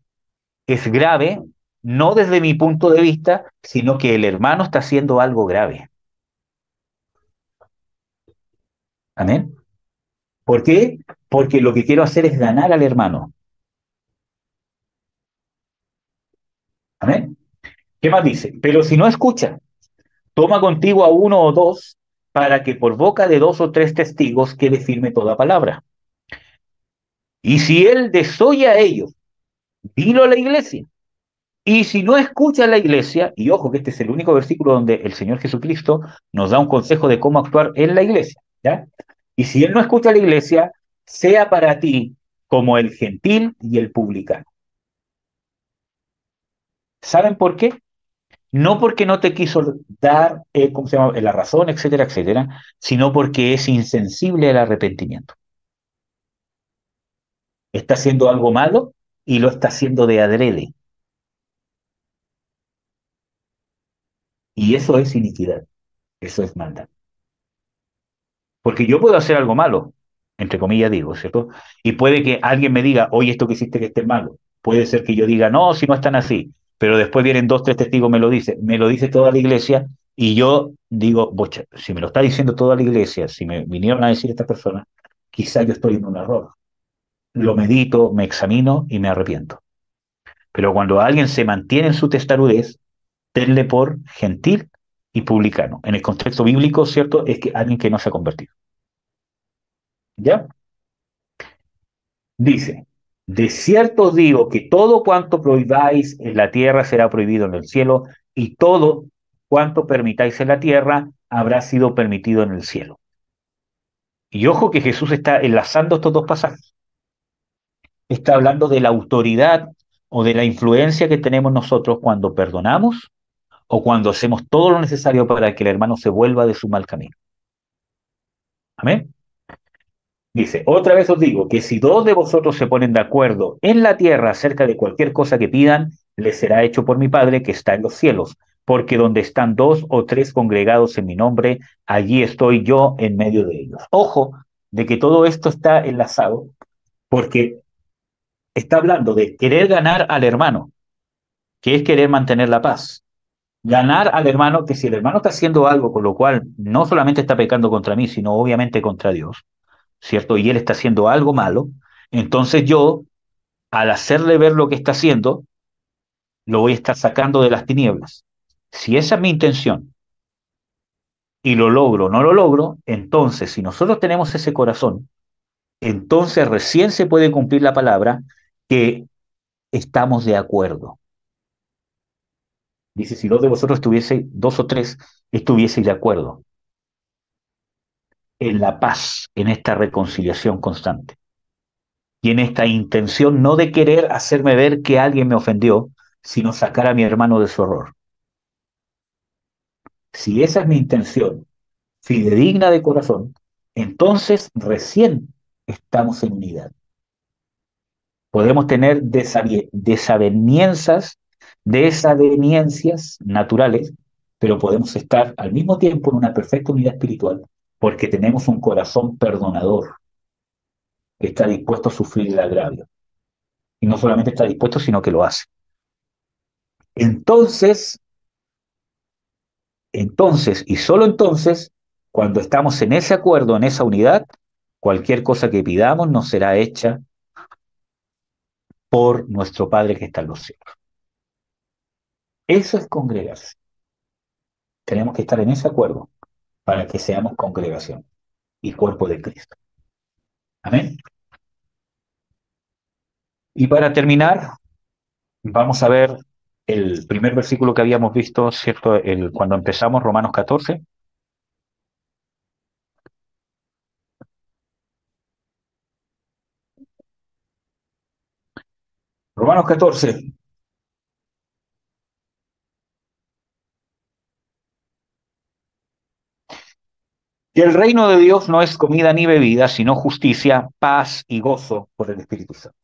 es grave, no desde mi punto de vista, sino que el hermano está haciendo algo grave. Amén. ¿Por qué? Porque lo que quiero hacer es ganar al hermano. Amén. ¿Qué más dice? Pero si no escucha, toma contigo a uno o dos para que por boca de dos o tres testigos quede firme toda palabra. Y si él desoye a ellos, dilo a la iglesia. Y si no escucha a la iglesia, y ojo que este es el único versículo donde el Señor Jesucristo nos da un consejo de cómo actuar en la iglesia, ¿ya? Y si él no escucha a la iglesia, sea para ti como el gentil y el publicano. ¿Saben por qué? No porque no te quiso dar, ¿cómo se llama?, la razón, etcétera, etcétera, sino porque es insensible al arrepentimiento. Está haciendo algo malo y lo está haciendo de adrede. Y eso es iniquidad, eso es maldad. Porque yo puedo hacer algo malo, entre comillas digo, ¿cierto? Y puede que alguien me diga, oye, esto que hiciste que esté malo. Puede ser que yo diga, no, si no están así. Pero después vienen dos, tres testigos, me lo dice toda la iglesia, y yo digo, bocha, si me lo está diciendo toda la iglesia, si me vinieron a decir esta persona, quizá yo estoy en un error. Lo medito, me examino y me arrepiento. Pero cuando alguien se mantiene en su testarudez, tenle por gentil y publicano. En el contexto bíblico, ¿cierto? Es que alguien que no se ha convertido. ¿Ya? Dice, de cierto os digo que todo cuanto prohibáis en la tierra será prohibido en el cielo, y todo cuanto permitáis en la tierra habrá sido permitido en el cielo. Y ojo que Jesús está enlazando estos dos pasajes. Está hablando de la autoridad o de la influencia que tenemos nosotros cuando perdonamos o cuando hacemos todo lo necesario para que el hermano se vuelva de su mal camino. Amén. Dice, otra vez os digo que si dos de vosotros se ponen de acuerdo en la tierra acerca de cualquier cosa que pidan, les será hecho por mi Padre que está en los cielos, porque donde están dos o tres congregados en mi nombre, allí estoy yo en medio de ellos. Ojo de que todo esto está enlazado porque está hablando de querer ganar al hermano, que es querer mantener la paz. Ganar al hermano, que si el hermano está haciendo algo con lo cual no solamente está pecando contra mí, sino obviamente contra Dios, ¿cierto? Y él está haciendo algo malo, entonces yo, al hacerle ver lo que está haciendo, lo voy a estar sacando de las tinieblas. Si esa es mi intención y lo logro o no lo logro, entonces si nosotros tenemos ese corazón, entonces recién se puede cumplir la palabra que estamos de acuerdo. Dice, si dos de vosotros estuviese, dos o tres, estuvieseis de acuerdo en la paz, en esta reconciliación constante. Y en esta intención no de querer hacerme ver que alguien me ofendió, sino sacar a mi hermano de su error. Si esa es mi intención, fidedigna de corazón, entonces recién estamos en unidad. Podemos tener desavenencias naturales, pero podemos estar al mismo tiempo en una perfecta unidad espiritual porque tenemos un corazón perdonador que está dispuesto a sufrir el agravio. Y no solamente está dispuesto, sino que lo hace. Entonces, y solo entonces, cuando estamos en ese acuerdo, en esa unidad, cualquier cosa que pidamos nos será hecha por nuestro Padre que está en los cielos. Eso es congregarse. Tenemos que estar en ese acuerdo para que seamos congregación y cuerpo de Cristo. Amén. Y para terminar, vamos a ver el primer versículo que habíamos visto, ¿cierto? Cuando empezamos, Romanos 14. Romanos 14. Que el reino de Dios no es comida ni bebida, sino justicia, paz y gozo por el Espíritu Santo.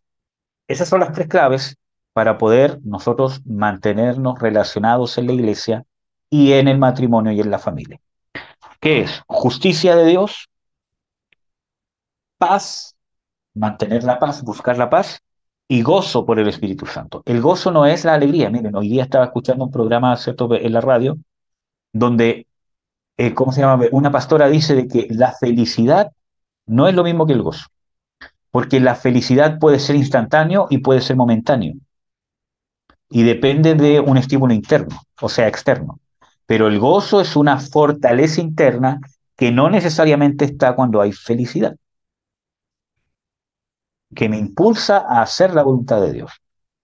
Esas son las tres claves para poder nosotros mantenernos relacionados en la iglesia y en el matrimonio y en la familia. ¿Qué es? Justicia de Dios, paz, mantener la paz, buscar la paz y gozo por el Espíritu Santo. El gozo no es la alegría. Miren, hoy día estaba escuchando un programa, ¿cierto?, en la radio donde, ¿cómo se llama? Una pastora dice de que la felicidad no es lo mismo que el gozo, porque la felicidad puede ser instantáneo y puede ser momentáneo y depende de un estímulo interno, o sea, externo. Pero el gozo es una fortaleza interna que no necesariamente está cuando hay felicidad, que me impulsa a hacer la voluntad de Dios.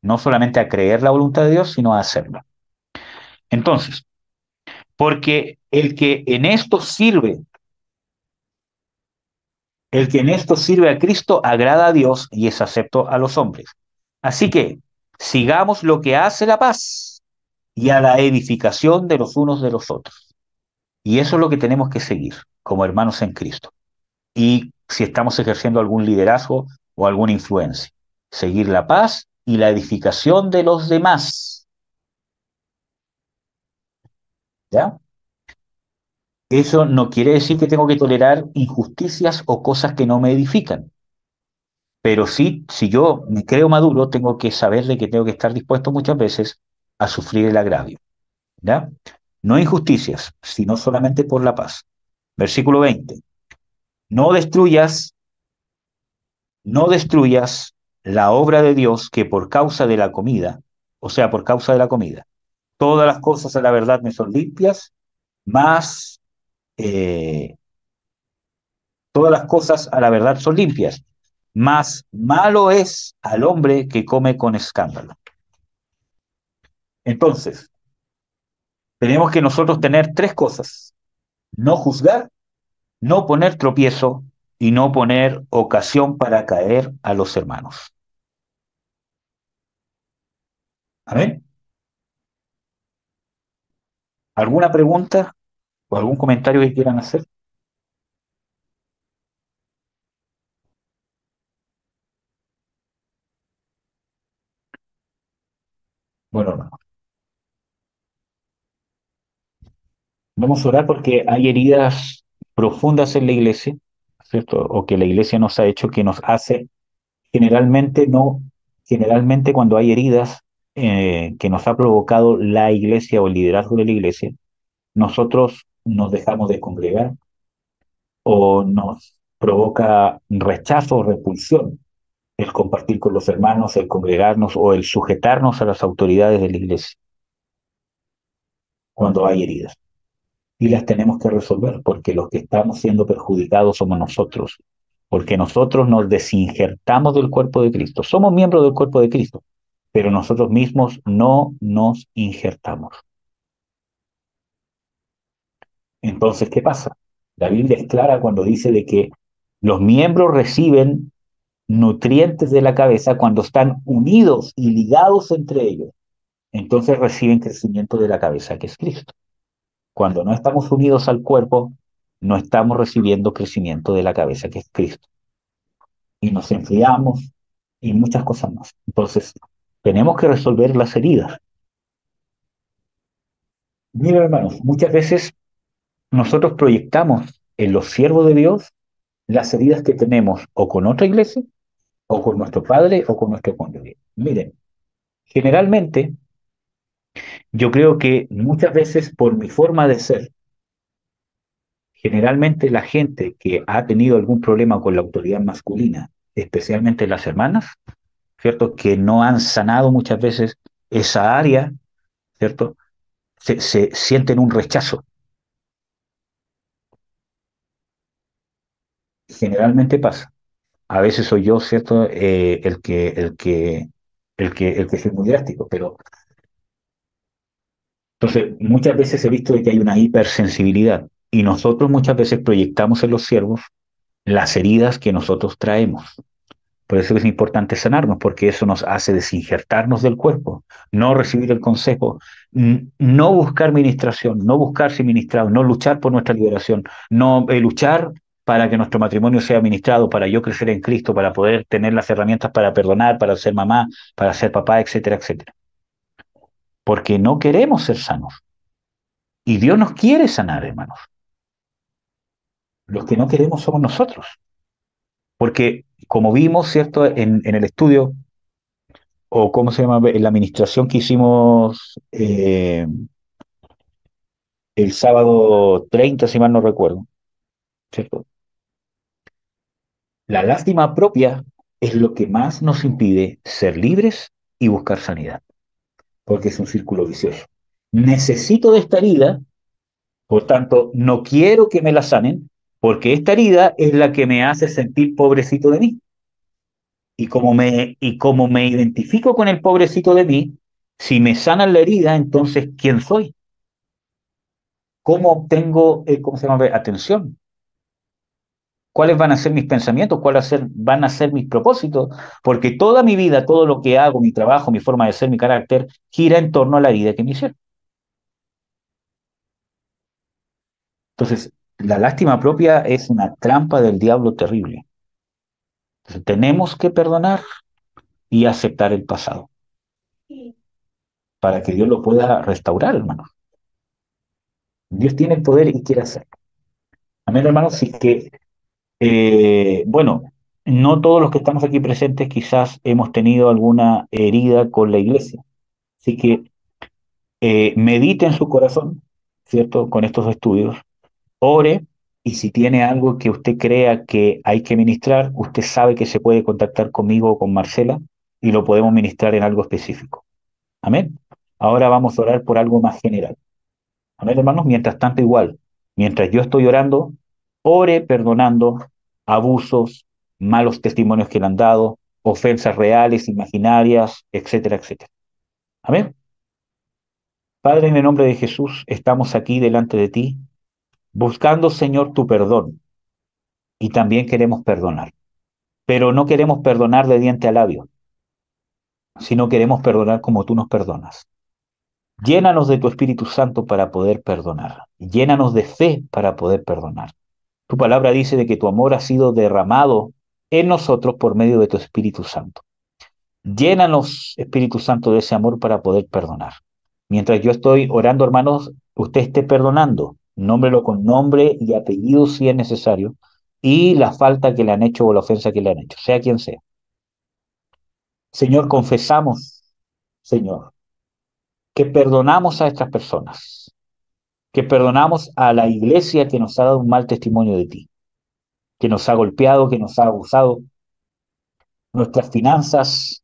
No solamente a creer la voluntad de Dios, sino a hacerla. Entonces, porque el que en esto sirve a Cristo agrada a Dios y es acepto a los hombres. Así que sigamos lo que hace la paz y a la edificación de los unos de los otros. Y eso es lo que tenemos que seguir como hermanos en Cristo. Y si estamos ejerciendo algún liderazgo o alguna influencia, seguir la paz y la edificación de los demás. ¿Ya? Eso no quiere decir que tengo que tolerar injusticias o cosas que no me edifican. Pero sí, si yo me creo maduro, tengo que saber de que tengo que estar dispuesto muchas veces a sufrir el agravio. ¿Ya? No injusticias, sino solamente por la paz. Versículo 20. No destruyas, no destruyas la obra de Dios que por causa de la comida, o sea, por causa de la comida. Todas las cosas a la verdad me son limpias, más eh, todas las cosas a la verdad son limpias, más malo es al hombre que come con escándalo. Entonces, tenemos que nosotros tener tres cosas: no juzgar, no poner tropiezo y no poner ocasión para caer a los hermanos. ¿Amén? ¿Alguna pregunta o algún comentario que quieran hacer? Bueno, hermano, vamos a orar porque hay heridas profundas en la iglesia, ¿cierto? O que la iglesia nos ha hecho, que nos hace generalmente no, generalmente cuando hay heridas que nos ha provocado la iglesia o el liderazgo de la iglesia, nosotros nos dejamos de congregar o nos provoca rechazo o repulsión el compartir con los hermanos, el congregarnos o el sujetarnos a las autoridades de la iglesia cuando hay heridas. Y las tenemos que resolver porque los que estamos siendo perjudicados somos nosotros, porque nosotros nos desinjertamos del cuerpo de Cristo. Somos miembros del cuerpo de Cristo, pero nosotros mismos no nos injertamos. Entonces, ¿qué pasa? La Biblia es clara cuando dice de que los miembros reciben nutrientes de la cabeza cuando están unidos y ligados entre ellos. Entonces reciben crecimiento de la cabeza, que es Cristo. Cuando no estamos unidos al cuerpo, no estamos recibiendo crecimiento de la cabeza, que es Cristo. Y nos enfriamos y muchas cosas más. Entonces, tenemos que resolver las heridas. Miren, hermanos, muchas veces nosotros proyectamos en los siervos de Dios las heridas que tenemos o con otra iglesia, o con nuestro padre, o con nuestro cónyuge. Miren, generalmente yo creo que muchas veces por mi forma de ser, generalmente la gente que ha tenido algún problema con la autoridad masculina, especialmente las hermanas, ¿cierto? Que no han sanado muchas veces esa área, ¿cierto? Se sienten un rechazo. Generalmente pasa. A veces soy yo, ¿cierto? El que soy muy drástico, pero entonces muchas veces he visto de que hay una hipersensibilidad y nosotros muchas veces proyectamos en los siervos las heridas que nosotros traemos. Por eso es importante sanarnos, porque eso nos hace desinjertarnos del cuerpo, no recibir el consejo, no buscar ministración, no buscar ser ministrado, no luchar por nuestra liberación, no luchar para que nuestro matrimonio sea ministrado, para yo crecer en Cristo, para poder tener las herramientas para perdonar, para ser mamá, para ser papá, etcétera, etcétera. Porque no queremos ser sanos. Y Dios nos quiere sanar, hermanos. Los que no queremos somos nosotros. Porque como vimos, ¿cierto? En el estudio, o cómo se llama, en la administración que hicimos el sábado 30 si mal no recuerdo, ¿cierto? La lástima propia es lo que más nos impide ser libres y buscar sanidad, porque es un círculo vicioso. Necesito de esta herida, por tanto, no quiero que me la sanen, porque esta herida es la que me hace sentir pobrecito de mí. Y como me identifico con el pobrecito de mí, si me sanan la herida, entonces, ¿quién soy? ¿Cómo obtengo, cómo se llama, atención? ¿Cuáles van a ser mis pensamientos? ¿Van a ser mis propósitos? Porque toda mi vida, todo lo que hago, mi trabajo, mi forma de ser, mi carácter, gira en torno a la herida que me hicieron. Entonces, la lástima propia es una trampa del diablo terrible. Entonces, tenemos que perdonar y aceptar el pasado para que Dios lo pueda restaurar, hermano. Dios tiene el poder y quiere hacerlo. Amén, hermano. Sí que, bueno, no todos los que estamos aquí presentes quizás hemos tenido alguna herida con la iglesia. Así que medite en su corazón, ¿cierto? Con estos estudios, ore y si tiene algo que usted crea que hay que ministrar, usted sabe que se puede contactar conmigo o con Marcela y lo podemos ministrar en algo específico. Amén. Ahora vamos a orar por algo más general. Amén, hermanos. Mientras tanto, igual, mientras yo estoy orando, ore perdonando abusos, malos testimonios que le han dado, ofensas reales, imaginarias, etcétera, etcétera. Amén. Padre, en el nombre de Jesús, estamos aquí delante de ti, buscando, Señor, tu perdón y también queremos perdonar. Pero no queremos perdonar de diente a labio, sino queremos perdonar como tú nos perdonas. Llénanos de tu Espíritu Santo para poder perdonar. Llénanos de fe para poder perdonar. Tu palabra dice de que tu amor ha sido derramado en nosotros por medio de tu Espíritu Santo. Llénanos, Espíritu Santo, de ese amor para poder perdonar. Mientras yo estoy orando, hermanos, usted esté perdonando. Nómbrelo con nombre y apellido si es necesario. Y la falta que le han hecho o la ofensa que le han hecho, sea quien sea. Señor, confesamos, Señor, que perdonamos a estas personas, que perdonamos a la iglesia que nos ha dado un mal testimonio de ti, que nos ha golpeado, que nos ha abusado, nuestras finanzas,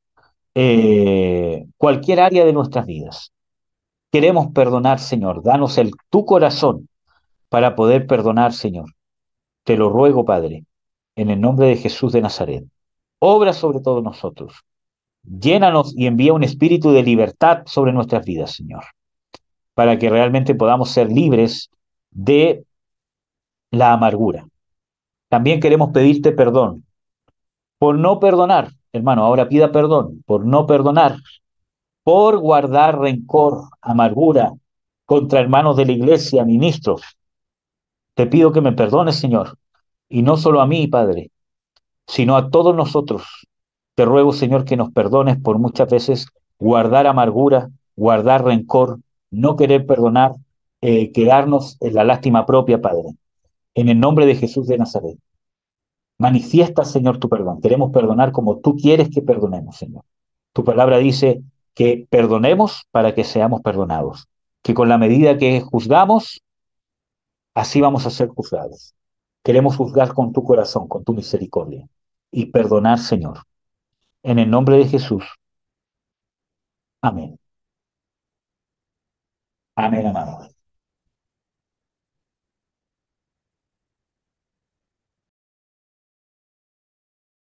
cualquier área de nuestras vidas. Queremos perdonar, Señor. Danos tu corazón para poder perdonar, Señor. Te lo ruego, Padre, en el nombre de Jesús de Nazaret. Obra sobre todos nosotros. Llénanos y envía un espíritu de libertad sobre nuestras vidas, Señor, para que realmente podamos ser libres de la amargura. También queremos pedirte perdón por no perdonar, hermano, ahora pida perdón por no perdonar, por guardar rencor, amargura contra hermanos de la iglesia, ministros. Te pido que me perdones, Señor, y no solo a mí, Padre, sino a todos nosotros. Te ruego, Señor, que nos perdones por muchas veces guardar amargura, guardar rencor, no querer perdonar, quedarnos en la lástima propia, Padre. En el nombre de Jesús de Nazaret, manifiesta, Señor, tu perdón. Queremos perdonar como tú quieres que perdonemos, Señor. Tu palabra dice que perdonemos para que seamos perdonados, que con la medida que juzgamos, así vamos a ser juzgados. Queremos juzgar con tu corazón, con tu misericordia y perdonar, Señor. En el nombre de Jesús. Amén. Amén, amado.